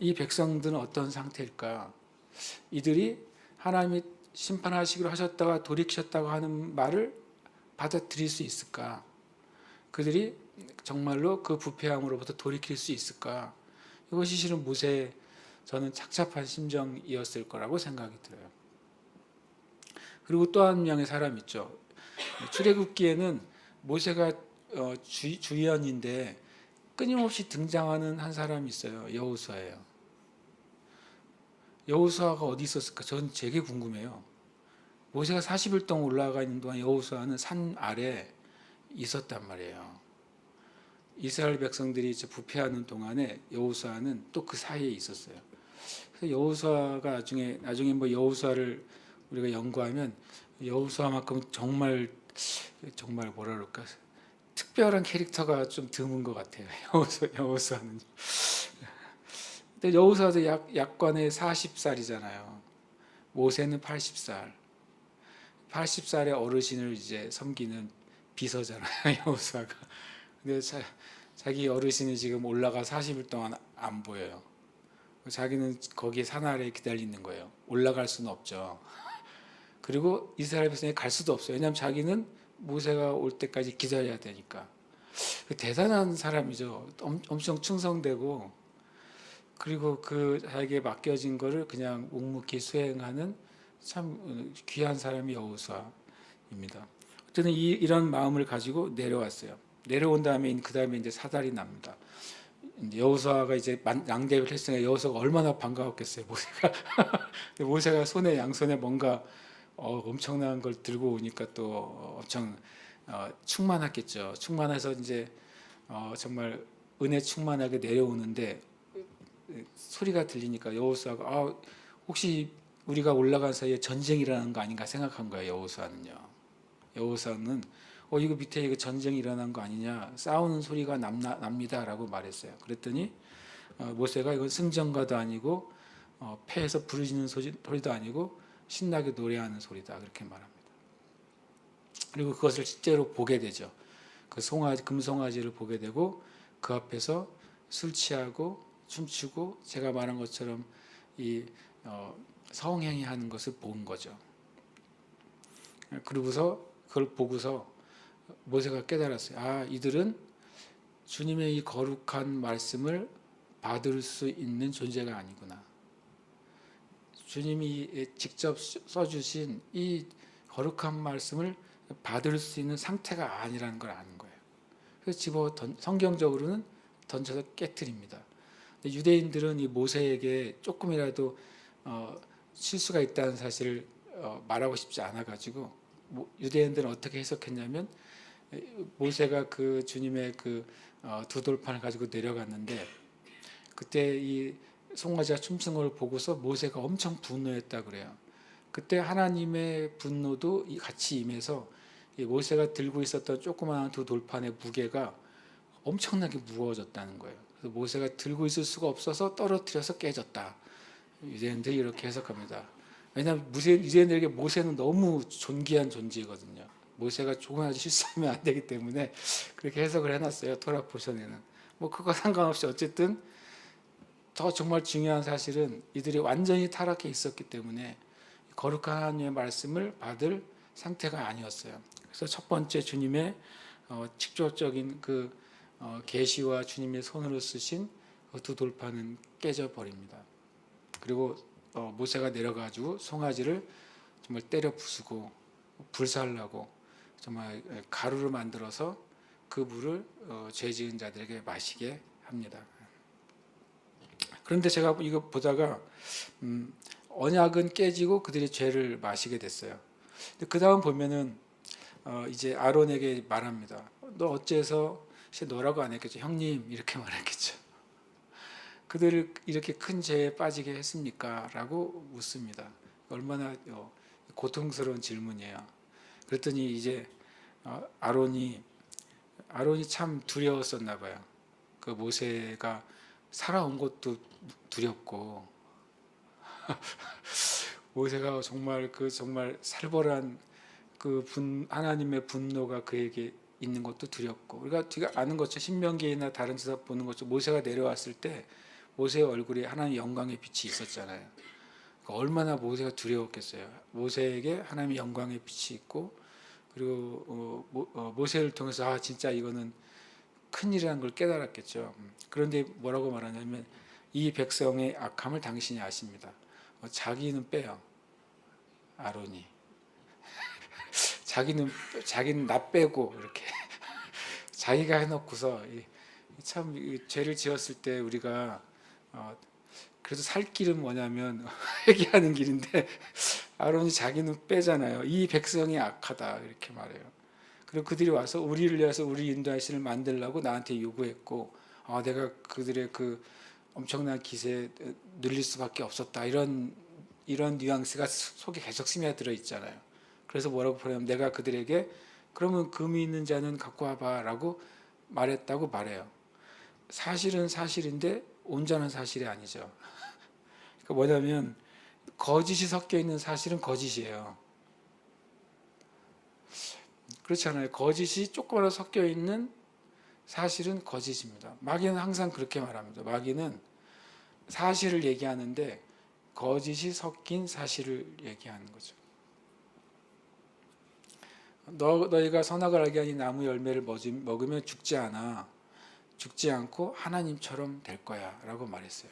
이 백성들은 어떤 상태일까? 이들이 하나님이 심판하시기로 하셨다가 돌이키셨다고 하는 말을 받아들일 수 있을까? 그들이 정말로 그 부패함으로부터 돌이킬 수 있을까? 이것이 실은 모세의 저는 착잡한 심정이었을 거라고 생각이 들어요. 그리고 또 한 명의 사람 있죠. 출애굽기에는 모세가 주연인데 끊임없이 등장하는 한 사람이 있어요. 여호수아예요. 여호수아가 어디 있었을까? 저는 되게 궁금해요. 모세가 40일 동안 올라가 있는 동안 여호수아는 산 아래 있었단 말이에요. 이스라엘 백성들이 부패하는 동안에 여호수아는 또 그 사이에 있었어요. 그래서 여호수아가 나중에 뭐 여호수아를 우리가 연구하면 여호수아만큼 정말 뭐라 그럴까 특별한 캐릭터가 좀 드문 것 같아요. 여호수아는. 근데 여호수아도 약관에 40살이잖아요. 모세는 80살. 80살의 어르신을 이제 섬기는 비서잖아요. 여호수아가. 근데 자기 어르신이 지금 올라가 40일 동안 안 보여요. 자기는 거기 산 아래에 기다리는 거예요. 올라갈 수는 없죠. 그리고 이스라엘 백성이 갈 수도 없어요. 왜냐하면 자기는 모세가 올 때까지 기다려야 되니까. 대단한 사람이죠. 엄청 충성되고, 그리고 그 자기에게 맡겨진 거를 그냥 묵묵히 수행하는 참 귀한 사람이 여호수아입니다. 어쨌든 이런 마음을 가지고 내려왔어요. 내려온 다음에 그 다음에 이제 사달이 납니다. 여호수아가 이제 양대를 했으니까 여호수아가 얼마나 반가웠겠어요. 모세가 양손에 뭔가 엄청난 걸 들고 오니까 또 엄청 충만했겠죠. 충만해서 이제 정말 은혜 충만하게 내려오는데 소리가 들리니까 여호수아가 혹시 우리가 올라간 사이에 전쟁이 일어난 거 아닌가 생각한 거예요. 여호수아는 이거 밑에 이거 전쟁이 일어난 거 아니냐, 싸우는 소리가 납니다라고 말했어요. 그랬더니 모세가 이건 승전가도 아니고 패에서 부르짖는 소리도 아니고 신나게 노래하는 소리다, 그렇게 말합니다. 그리고 그것을 실제로 보게 되죠. 그 금송아지를 보게 되고 그 앞에서 술 취하고 춤추고 제가 말한 것처럼 이 성행위 하는 것을 본 거죠. 그리고서 그걸 보고서 모세가 깨달았어요. 이들은 주님의 이 거룩한 말씀을 받을 수 있는 존재가 아니구나. 주님이 직접 써주신 이 거룩한 말씀을 받을 수 있는 상태가 아니라는 걸 아는 거예요. 그래서 성경적으로는 던져서 깨트립니다. 유대인들은 이 모세에게 조금이라도 실수가 있다는 사실을 말하고 싶지 않아가지고 유대인들은 어떻게 해석했냐면 모세가 그 주님의 두 돌판을 가지고 내려갔는데 그때 이 송아지가 춤추는 걸 보고서 모세가 엄청 분노했다 그래요. 그때 하나님의 분노도 같이 임해서 모세가 들고 있었던 조그마한 두 돌판의 무게가 엄청나게 무거워졌다는 거예요. 그래서 모세가 들고 있을 수가 없어서 떨어뜨려서 깨졌다. 유대인들이 이렇게 해석합니다. 왜냐하면 유대인들에게 모세는 너무 존귀한 존재거든요. 모세가 조금이라도 실수하면 안 되기 때문에 그렇게 해석을 해놨어요. 토라 포션에는. 그거 상관없이 어쨌든 더 정말 중요한 사실은 이들이 완전히 타락해 있었기 때문에 거룩한 하나님의 말씀을 받을 상태가 아니었어요. 그래서 첫 번째 주님의 직접적인 계시와 주님의 손으로 쓰신 두 돌판은 깨져 버립니다. 그리고 모세가 내려가지고 송아지를 정말 때려 부수고 불살라고 정말 가루를 만들어서 그 물을 죄 지은 자들에게 마시게 합니다. 그런데 제가 이거 보다가 언약은 깨지고 그들이 죄를 마시게 됐어요. 그 다음 보면은 이제 아론에게 말합니다. 너 어째서 너라고 안 했겠죠? 형님 이렇게 말했겠죠. 그들을 이렇게 큰 죄에 빠지게 했습니까? 라고 묻습니다. 얼마나 고통스러운 질문이에요. 그랬더니 이제 아론이 참 두려웠었나 봐요. 그 모세가 살아온 것도 두렵고 모세가 정말 살벌한 하나님의 분노가 그에게 있는 것도 두렵고, 우리가 아는 것처럼 신명기나 다른 지사 보는 것처럼 모세가 내려왔을 때 모세의 얼굴에 하나님의 영광의 빛이 있었잖아요. 얼마나 모세가 두려웠겠어요. 모세에게 하나님의 영광의 빛이 있고 그리고 모세를 통해서 진짜 이거는 큰일이라는 걸 깨달았겠죠. 그런데 뭐라고 말하냐면 이 백성의 악함을 당신이 아십니다. 자기는 빼요. 아론이. 자기는 나 빼고 이렇게 자기가 해놓고서 참 죄를 지었을 때 우리가 그래도 살 길은 뭐냐면 회개하는 길인데 아론이 자기는 빼잖아요. 이 백성이 악하다 이렇게 말해요. 그리고 그들이 와서 우리를 위해서 우리 인도할 신을 만들라고 나한테 요구했고 내가 그들의 그 엄청난 기세에 눌릴 수밖에 없었다. 이런 뉘앙스가 속에 계속 스며들어 있잖아요. 그래서 뭐라고 표현하면 내가 그들에게 그러면 금이 있는 자는 갖고 와봐라고 말했다고 말해요. 사실은 사실인데 온전한 사실이 아니죠. 그러니까 뭐냐면 거짓이 섞여 있는 사실은 거짓이에요. 그렇잖아요. 거짓이 조금이라도 섞여 있는 사실은 거짓입니다. 마귀는 항상 그렇게 말합니다. 마귀는 사실을 얘기하는데 거짓이 섞인 사실을 얘기하는 거죠. 너희가 선악을 알게 하니 나무 열매를 먹으면 죽지 않아. 죽지 않고 하나님처럼 될 거야 라고 말했어요.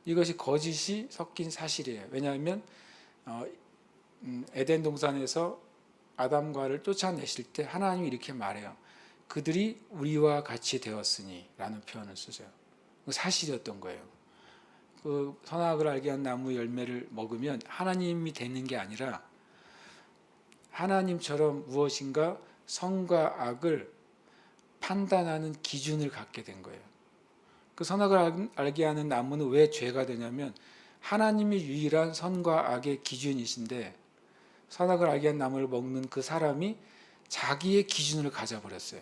이것이 거짓이 섞인 사실이에요. 왜냐하면 에덴 동산에서 아담과를 쫓아내실 때 하나님이 이렇게 말해요. 그들이 우리와 같이 되었으니 라는 표현을 쓰세요. 사실이었던 거예요. 그 선악을 알게 한 나무 열매를 먹으면 하나님이 되는 게 아니라 하나님처럼 무엇인가 선과 악을 판단하는 기준을 갖게 된 거예요. 그 선악을 알게 하는 나무는 왜 죄가 되냐면 하나님이 유일한 선과 악의 기준이신데 선악을 알게 한 나무를 먹는 그 사람이 자기의 기준을 가져버렸어요.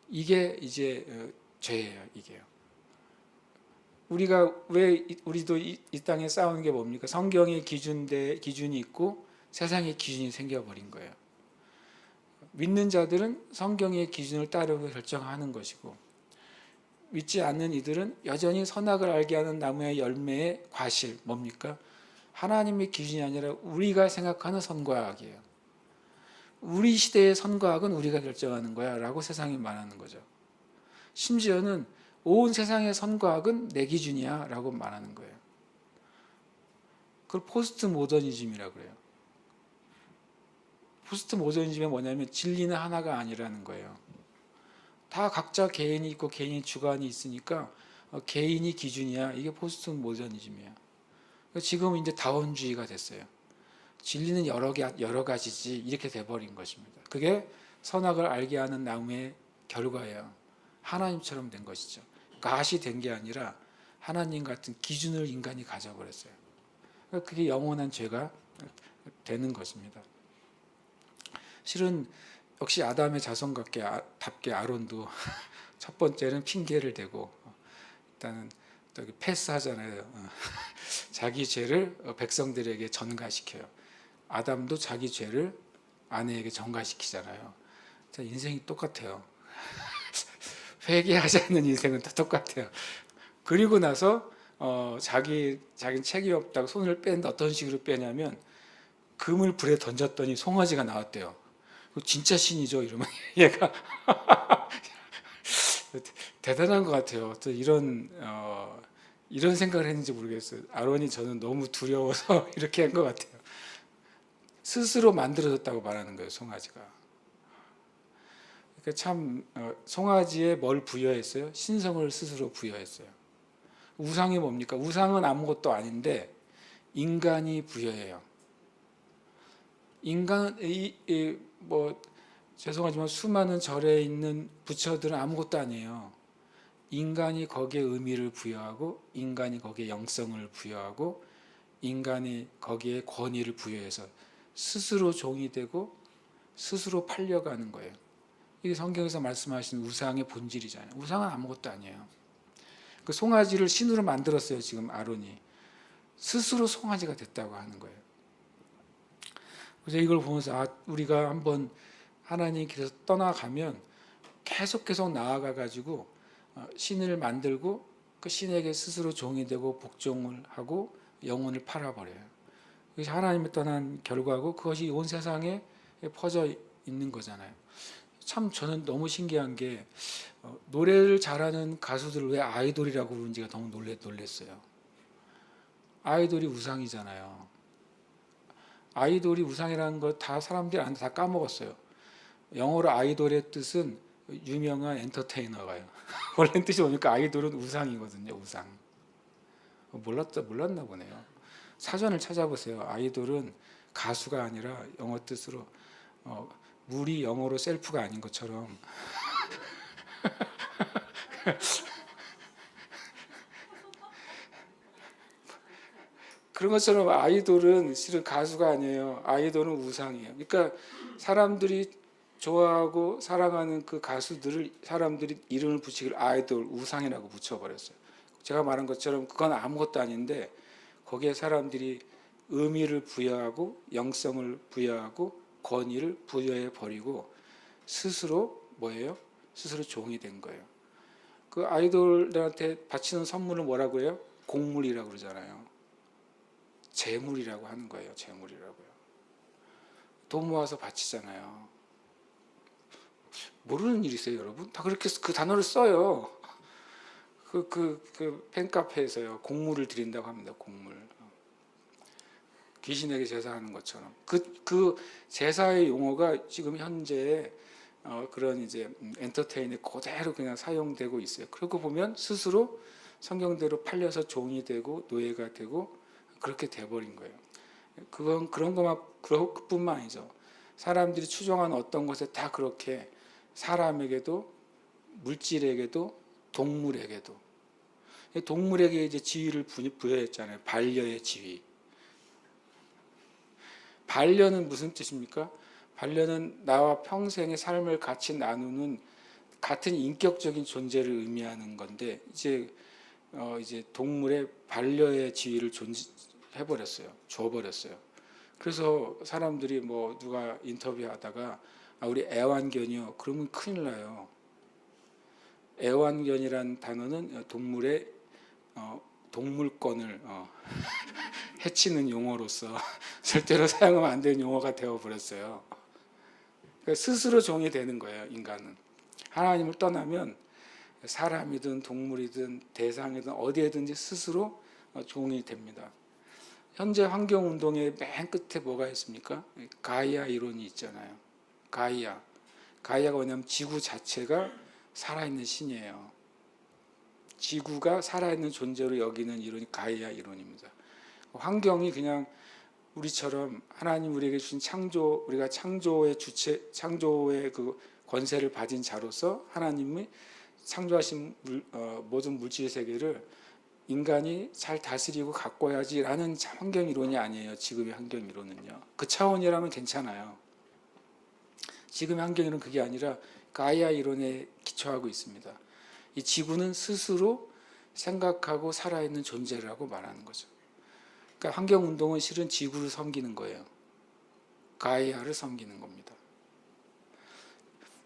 이게 이제 죄예요. 이게요. 우리가 왜 우리도 이 땅에 싸우는 게 뭡니까? 성경의 기준이 있고 세상의 기준이 생겨버린 거예요. 믿는 자들은 성경의 기준을 따르고 결정하는 것이고 믿지 않는 이들은 여전히 선악을 알게 하는 나무의 열매의 과실 뭡니까? 하나님의 기준이 아니라 우리가 생각하는 선과 악이에요. 우리 시대의 선과 악은 우리가 결정하는 거야 라고 세상이 말하는 거죠. 심지어는 온 세상의 선과 악은 내 기준이야 라고 말하는 거예요. 그걸 포스트 모더니즘이라고 그래요. 포스트 모더니즘이 뭐냐면 진리는 하나가 아니라는 거예요. 다 각자 개인이 있고 개인의 주관이 있으니까 개인이 기준이야. 이게 포스트 모더니즘이에요. 지금은 이제 다원주의가 됐어요. 진리는 여러 가지지 이렇게 돼버린 것입니다. 그게 선악을 알게 하는 나무의 결과예요. 하나님처럼 된 것이죠. 갓이 된 게 아니라 하나님 같은 기준을 인간이 가져버렸어요. 그게 영원한 죄가 되는 것입니다. 실은 역시 아담의 자손답게 아론도 첫 번째는 핑계를 대고 일단은 패스하잖아요. 자기 죄를 백성들에게 전가시켜요. 아담도 자기 죄를 아내에게 전가시키잖아요. 인생이 똑같아요. 회개하지 않는 인생은 다 똑같아요. 그리고 나서 자기는 책임이 없다고 손을 뺀다. 어떤 식으로 빼냐면 금을 불에 던졌더니 송아지가 나왔대요. 진짜 신이죠 이러면 얘가 대단한 것 같아요. 또 이런 생각을 했는지 모르겠어요. 아론이 저는 너무 두려워서 이렇게 한 것 같아요. 스스로 만들어졌다고 말하는 거예요, 송아지가. 그러니까 참 송아지에 뭘 부여했어요? 신성을 스스로 부여했어요. 우상이 뭡니까? 우상은 아무것도 아닌데 인간이 부여해요. 죄송하지만 수많은 절에 있는 부처들은 아무것도 아니에요. 인간이 거기에 의미를 부여하고 인간이 거기에 영성을 부여하고 인간이 거기에 권위를 부여해서 스스로 종이 되고 스스로 팔려가는 거예요. 이게 성경에서 말씀하신 우상의 본질이잖아요. 우상은 아무것도 아니에요. 그 송아지를 신으로 만들었어요. 지금 아론이 스스로 송아지가 됐다고 하는 거예요. 그래서 이걸 보면서 우리가 한번 하나님 길에서 떠나가면 계속 나아가 가지고 신을 만들고 그 신에게 스스로 종이 되고 복종을 하고 영혼을 팔아버려요. 그것이 하나님을 떠난 결과고 그것이 온 세상에 퍼져 있는 거잖아요. 참 저는 너무 신기한 게 노래를 잘하는 가수들을 왜 아이돌이라고 부르는지가 너무 놀랬어요. 아이돌이 우상이잖아요. 아이돌이 우상이라는 거 다 사람들이 다 까먹었어요. 영어로 아이돌의 뜻은 유명한 엔터테이너가요. 원래 뜻이 뭡니까? 아이돌은 우상이거든요. 우상. 몰랐나 보네요. 사전을 찾아보세요. 아이돌은 가수가 아니라 영어 뜻으로 물이 영어로 셀프가 아닌 것처럼 그런 것처럼 아이돌은 실은 가수가 아니에요. 아이돌은 우상이에요. 그러니까 사람들이 좋아하고 사랑하는 그 가수들을 사람들이 이름을 붙이기를 아이돌, 우상이라고 붙여버렸어요. 제가 말한 것처럼 그건 아무것도 아닌데 거기에 사람들이 의미를 부여하고 영성을 부여하고 권위를 부여해 버리고 스스로 뭐예요? 스스로 종이 된 거예요. 그 아이돌들한테 바치는 선물은 뭐라고 해요? 곡물이라고 그러잖아요. 재물이라고 하는 거예요. 재물이라고요. 돈 모아서 바치잖아요. 모르는 일 있어요, 여러분? 다 그렇게 그 단어를 써요. 그 팬카페에서요. 곡물을 드린다고 합니다. 곡물. 귀신에게 제사하는 것처럼. 그 제사의 용어가 지금 현재 그런 이제 엔터테인에 그대로 그냥 사용되고 있어요. 그러고 보면 스스로 성경대로 팔려서 종이 되고 노예가 되고 그렇게 돼버린 거예요. 그건 그런 그뿐만 아니죠. 사람들이 추종하는 어떤 것에 다 그렇게 사람에게도 물질에게도 동물에게도 동물에게 이제 지위를 부여했잖아요. 반려의 지위. 반려는 무슨 뜻입니까? 반려는 나와 평생의 삶을 같이 나누는 같은 인격적인 존재를 의미하는 건데 이제 동물의 반려의 지위를 해버렸어요. 줘버렸어요. 그래서 사람들이 뭐 누가 인터뷰하다가 우리 애완견이요. 그러면 큰일 나요. 애완견이란 단어는 동물의 동물권을 해치는 용어로서 절대로 사용하면 안 되는 용어가 되어버렸어요. 그러니까 스스로 종이 되는 거예요. 인간은. 하나님을 떠나면 사람이든 동물이든 대상이든 어디에든지 스스로 종이 됩니다. 현재 환경운동의 맨 끝에 뭐가 있습니까? 가이아 이론이 있잖아요. 가이아가 뭐냐면 지구 자체가 살아있는 신이에요. 지구가 살아있는 존재로 여기는 이론이 가이아 이론입니다. 환경이 그냥 우리처럼 하나님 우리에게 주신 우리가 창조의 그 권세를 가진 자로서 하나님이 창조하신 모든 물질 세계를 인간이 잘 다스리고 가꿔야지라는 환경 이론이 아니에요. 지금의 환경 이론은요. 그 차원이라면 괜찮아요. 지금의 환경 이론은 그게 아니라 가이아 이론에 기초하고 있습니다. 이 지구는 스스로 생각하고 살아있는 존재라고 말하는 거죠. 그러니까 환경운동은 실은 지구를 섬기는 거예요. 가이아를 섬기는 겁니다.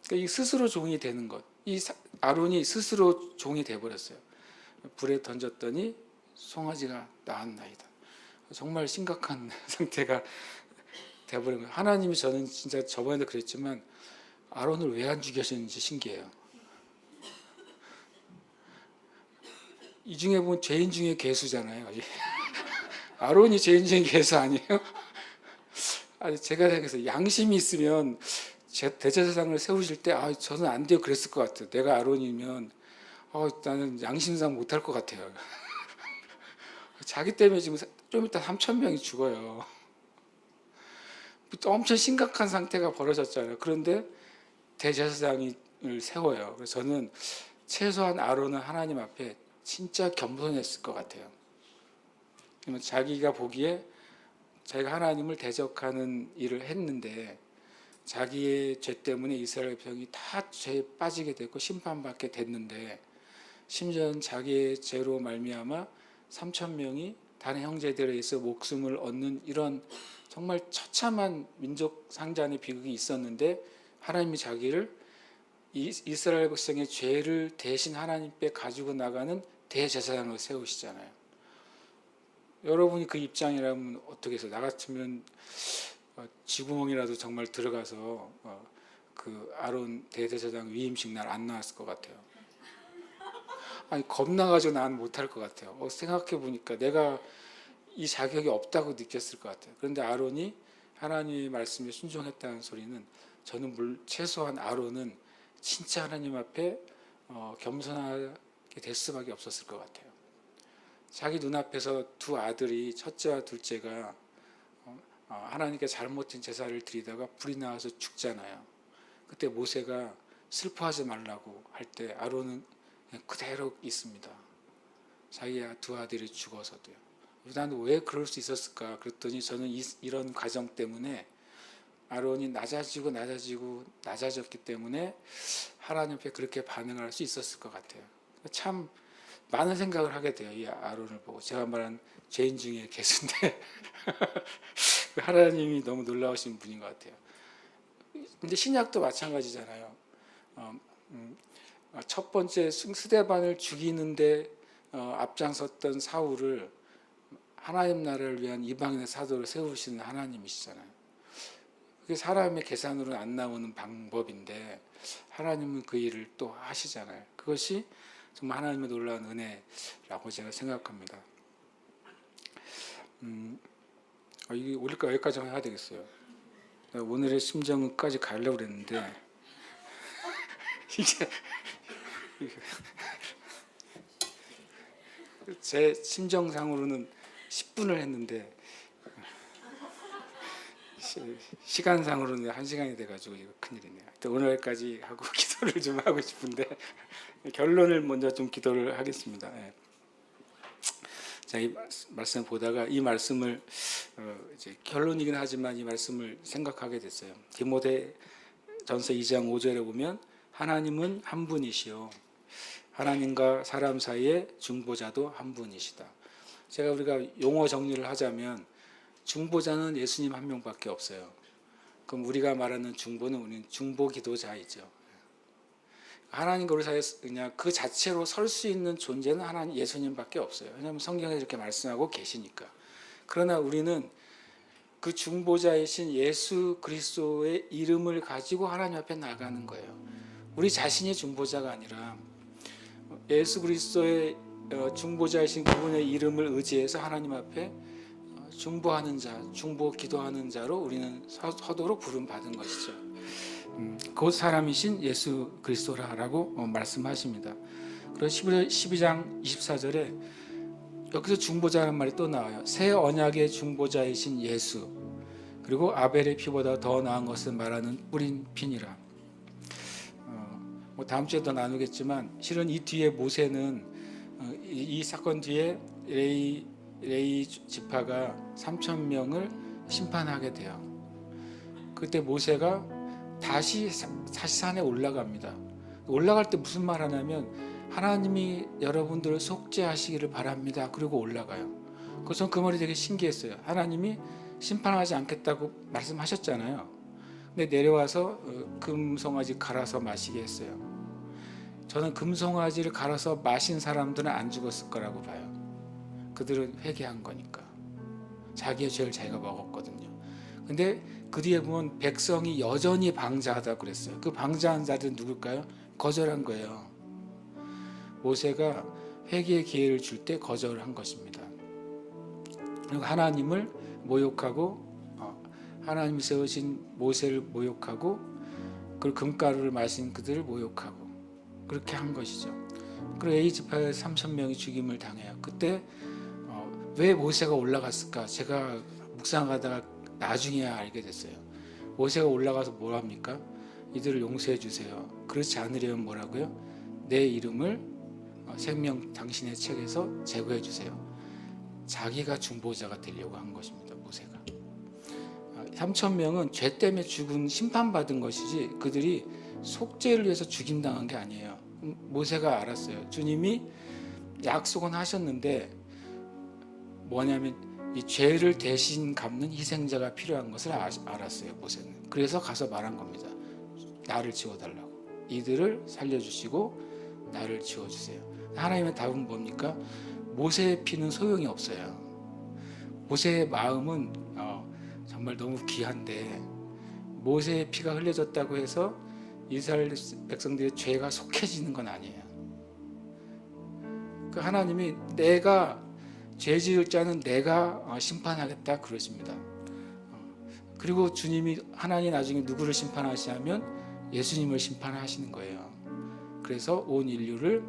그러니까 이 스스로 종이 되는 것. 이 아론이 스스로 종이 돼버렸어요. 불에 던졌더니 송아지가 나왔나이다. 정말 심각한 상태가 돼버린 거예요. 하나님이 저는 진짜 저번에도 그랬지만 아론을 왜 안 죽여주는지 신기해요. 이 중에 보면 죄인 중에 괴수잖아요. 아론이 죄인 중에 괴수 아니에요? 제가 생각해서 양심이 있으면 대제사장을 세우실 때 저는 안 돼요 그랬을 것 같아요. 내가 아론이면 나는 양심상 못할 것 같아요. 자기 때문에 지금 좀 이따 3,000명이 죽어요. 엄청 심각한 상태가 벌어졌잖아요. 그런데 대제사장을 세워요. 그래서 저는 최소한 아론은 하나님 앞에 진짜 겸손했을 것 같아요. 자기가 보기에 자기가 하나님을 대적하는 일을 했는데 자기의 죄 때문에 이스라엘 백성이 다 죄에 빠지게 됐고 심판받게 됐는데 심지어는 자기의 죄로 말미암아 3,000명이 다른 형제들에 의해서 목숨을 얻는 이런 정말 처참한 민족 상잔의 비극이 있었는데 하나님이 자기를 이스라엘 백성의 죄를 대신 하나님께 가지고 나가는 대제사장으로 세우시잖아요. 여러분이 그 입장이라면 어떻게 해서 나 같으면 쥐구멍이라도 정말 들어가서 그 아론 대제사장 위임식 날 안 나왔을 것 같아요. 아니 겁나가지고 난 못할 것 같아요. 생각해 보니까 내가 이 자격이 없다고 느꼈을 것 같아요. 그런데 아론이 하나님의 말씀에 순종했다는 소리는 저는 최소한 아론은 진짜 하나님 앞에 겸손하게 될 수밖에 없었을 것 같아요. 자기 눈앞에서 두 아들이 첫째와 둘째가 하나님께 잘못된 제사를 드리다가 불이 나와서 죽잖아요. 그때 모세가 슬퍼하지 말라고 할 때 아론은 그냥 그대로 있습니다. 자기 두 아들이 죽어서도요. 나는 왜 그럴 수 있었을까? 그랬더니 저는 이런 과정 때문에 아론이 낮아졌기 때문에 하나님 앞에 그렇게 반응할 수 있었을 것 같아요. 참 많은 생각을 하게 돼요. 이 아론을 보고. 제가 말한 죄인 중에 개수인데 하나님이 너무 놀라우신 분인 것 같아요. 근데 신약도 마찬가지잖아요. 첫 번째 스데반을 죽이는데 앞장섰던 사울을 하나님 나라를 위한 이방인의 사도를 세우시는 하나님이시잖아요. 그게 사람의 계산으로는 안 나오는 방법인데 하나님은 그 일을 또 하시잖아요. 그것이 정말 하나님의 놀라운 은혜라고 제가 생각합니다. 이게 올릴까 여기까지 해야 되겠어요. 오늘의 심정까지 가려고 그랬는데 이게 제 심정상으로는 10분을 했는데 시간상으로는 1시간이 돼가지고 이거 큰일이네요. 오늘까지 하고 기도를 좀 하고 싶은데 결론을 먼저 좀 기도를 하겠습니다. 자, 이 말씀 보다가 이 말씀을 이제 결론이긴 하지만 이 말씀을 생각하게 됐어요. 디모데전서 2장 5절에 보면 하나님은 한 분이시요 하나님과 사람 사이의 중보자도 한 분이시다. 우리가 용어 정리를 하자면 중보자는 예수님 한 명밖에 없어요. 그럼 우리가 말하는 중보는 우리는 중보 기도자이죠. 하나님과 우리 사이에 그냥 그 자체로 설 수 있는 존재는 하나님 예수님밖에 없어요. 왜냐하면 성경에 이렇게 말씀하고 계시니까. 그러나 우리는 그 중보자이신 예수 그리스도의 이름을 가지고 하나님 앞에 나가는 거예요. 우리 자신이 중보자가 아니라 예수 그리스도의 중보자이신 그분의 이름을 의지해서 하나님 앞에 중보하는 자, 중보 기도하는 자로 우리는 서도록 부름 받은 것이죠. 그 사람이신 예수 그리스도라고 말씀하십니다. 그리고 12장 24절에 여기서 중보자라는 말이 또 나와요. 새 언약의 중보자이신 예수, 그리고 아벨의 피보다 더 나은 것을 말하는 뿌린 피니라. 다음 주에 더 나누겠지만 실은 이 뒤에 모세는 이 사건 뒤에 레위 지파가 3,000명을 심판하게 돼요. 그때 모세가 다시 산에 올라갑니다. 올라갈 때 무슨 말 하냐면 하나님이 여러분들을 속죄하시기를 바랍니다. 그리고 올라가요. 그래서 그 말이 되게 신기했어요. 하나님이 심판하지 않겠다고 말씀하셨잖아요. 근데 내려와서 금송아지 갈아서 마시게 했어요. 저는 금송아지를 갈아서 마신 사람들은 안 죽었을 거라고 봐요. 그들은 회개한 거니까. 자기의 죄를 자기가 먹었거든요. 근데 그 뒤에 보면 백성이 여전히 방자하다고 그랬어요. 그 방자한 자들은 누굴까요? 거절한 거예요. 모세가 회개의 기회를 줄 때 거절한 것입니다. 그리고 하나님을 모욕하고 하나님이 세우신 모세를 모욕하고 그리고 금가루를 마신 그들을 모욕하고 그렇게 한 것이죠. 그리고 에이지파에 3,000명이 죽임을 당해요. 그때 왜 모세가 올라갔을까? 제가 묵상하다가 나중에야 알게 됐어요. 모세가 올라가서 뭘 합니까? 이들을 용서해 주세요. 그렇지 않으려면 뭐라고요? 내 이름을 생명 당신의 책에서 제거해 주세요. 자기가 중보자가 되려고 한 것입니다. 모세가. 3,000명은 죄 때문에 죽은 심판받은 것이지 그들이 속죄를 위해서 죽임당한 게 아니에요. 모세가 알았어요. 주님이 약속은 하셨는데 뭐냐면 이 죄를 대신 갚는 희생자가 필요한 것을 알았어요. 모세는. 그래서 가서 말한 겁니다. 나를 지워달라고. 이들을 살려주시고 나를 지워주세요. 하나님의 답은 뭡니까? 모세의 피는 소용이 없어요. 모세의 마음은 정말 너무 귀한데 모세의 피가 흘려졌다고 해서 이스라엘 백성들의 죄가 속해지는 건 아니에요. 그 하나님이 내가 죄 지을 자는 내가 심판하겠다 그러십니다. 그리고 주님이 하나님 나중에 누구를 심판하시냐면 예수님을 심판하시는 거예요. 그래서 온 인류의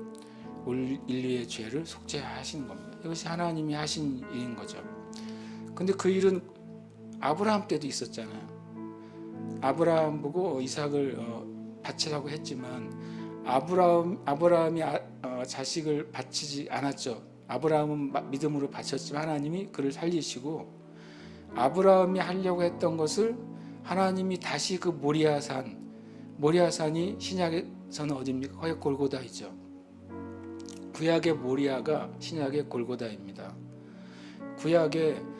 죄를 속죄하시는 겁니다. 이것이 하나님이 하신 일인 거죠. 근데 그 일은 아브라함 때도 있었잖아요. 아브라함 보고 이삭을 바치라고 했지만 아브라함이 자식을 바치지 않았죠. 아브라함은 믿음으로 바쳤지만 하나님이 그를 살리시고 아브라함이 하려고 했던 것을 하나님이 다시 그 모리아산이 신약에서는 어디입니까? 거기 골고다이죠. 구약의 모리아가 신약의 골고다입니다. 구약의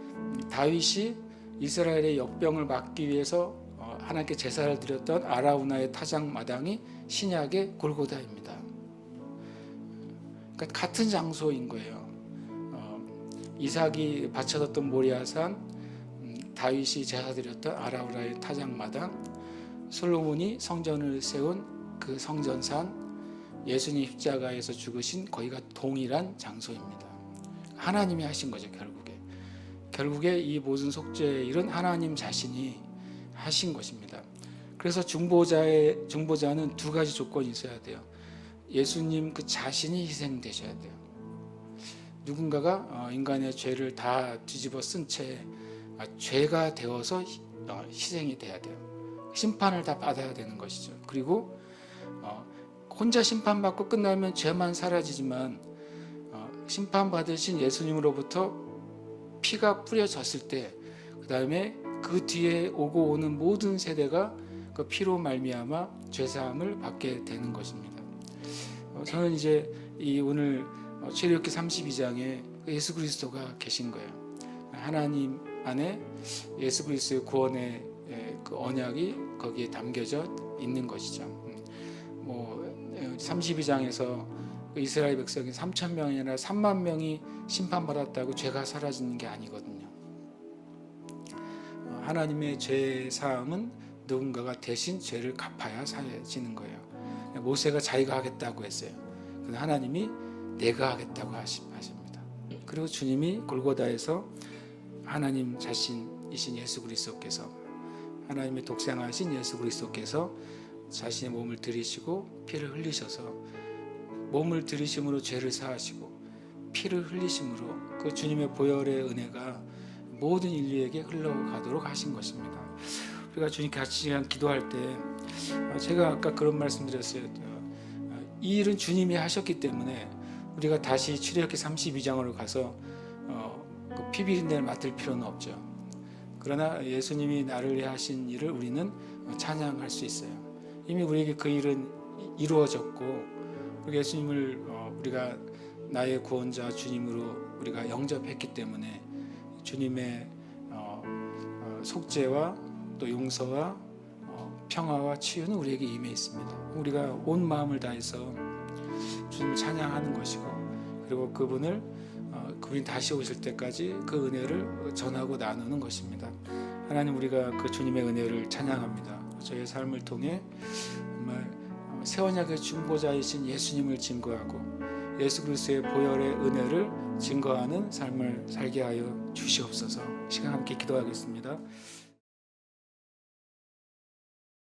다윗이 이스라엘의 역병을 막기 위해서 하나님께 제사를 드렸던 아라우나의 타작마당이 신약의 골고다입니다. 그러니까 같은 장소인 거예요. 이삭이 바쳐졌던 모리아산, 다윗이 제사 드렸던 아라우나의 타작마당, 솔로몬이 성전을 세운 그 성전산, 예수님 십자가에서 죽으신 거기가 동일한 장소입니다. 하나님이 하신 거죠. 결국에 이 모든 속죄의 일은 하나님 자신이 하신 것입니다. 그래서 중보자는 두 가지 조건이 있어야 돼요. 예수님 그 자신이 희생되셔야 돼요. 누군가가 인간의 죄를 다 뒤집어 쓴 채 죄가 되어서 희생이 돼야 돼요. 심판을 다 받아야 되는 것이죠. 그리고 혼자 심판받고 끝나면 죄만 사라지지만 심판받으신 예수님으로부터 피가 뿌려졌을 때 그 다음에 그 뒤에 오고 오는 모든 세대가 그 피로 말미암아 죄사함을 받게 되는 것입니다. 저는 이제 이 오늘 출애굽기 32장에 예수 그리스도가 계신 거예요. 하나님 안에 예수 그리스도의 구원의 그 언약이 거기에 담겨져 있는 것이죠. 32장에서 이스라엘 백성이 3,000명이 아니라 3만 명이 심판받았다고 죄가 사라지는 게 아니거든요. 하나님의 죄 사함은 누군가가 대신 죄를 갚아야 사해지는 거예요. 모세가 자기가 하겠다고 했어요. 근데 하나님이 내가 하겠다고 하십니다. 그리고 주님이 골고다에서 하나님 자신이신 예수 그리스도께서, 하나님의 독생하신 예수 그리스도께서 자신의 몸을 들이시고 피를 흘리셔서 몸을 들이심으로 죄를 사하시고 피를 흘리심으로 그 주님의 보혈의 은혜가 모든 인류에게 흘러가도록 하신 것입니다. 우리가 주님 같이 기도할 때 제가 아까 그런 말씀드렸어요. 이 일은 주님이 하셨기 때문에 우리가 다시 출애굽기 32장으로 가서 그 피비린내를 맡을 필요는 없죠. 그러나 예수님이 나를 위해 하신 일을 우리는 찬양할 수 있어요. 이미 우리에게 그 일은 이루어졌고 예수님을 우리가 나의 구원자 주님으로 우리가 영접했기 때문에 주님의 속죄와 또 용서와 평화와 치유는 우리에게 임해 있습니다. 우리가 온 마음을 다해서 주님을 찬양하는 것이고 그리고 그분이 다시 오실 때까지 그 은혜를 전하고 나누는 것입니다. 하나님, 우리가 그 주님의 은혜를 찬양합니다. 저희의 삶을 통해 정말 새 언약의 중보자이신 예수님을 증거하고 예수 그리스도의 보혈의 은혜를 증거하는 삶을 살게 하여 주시옵소서. 시간 함께 기도하겠습니다.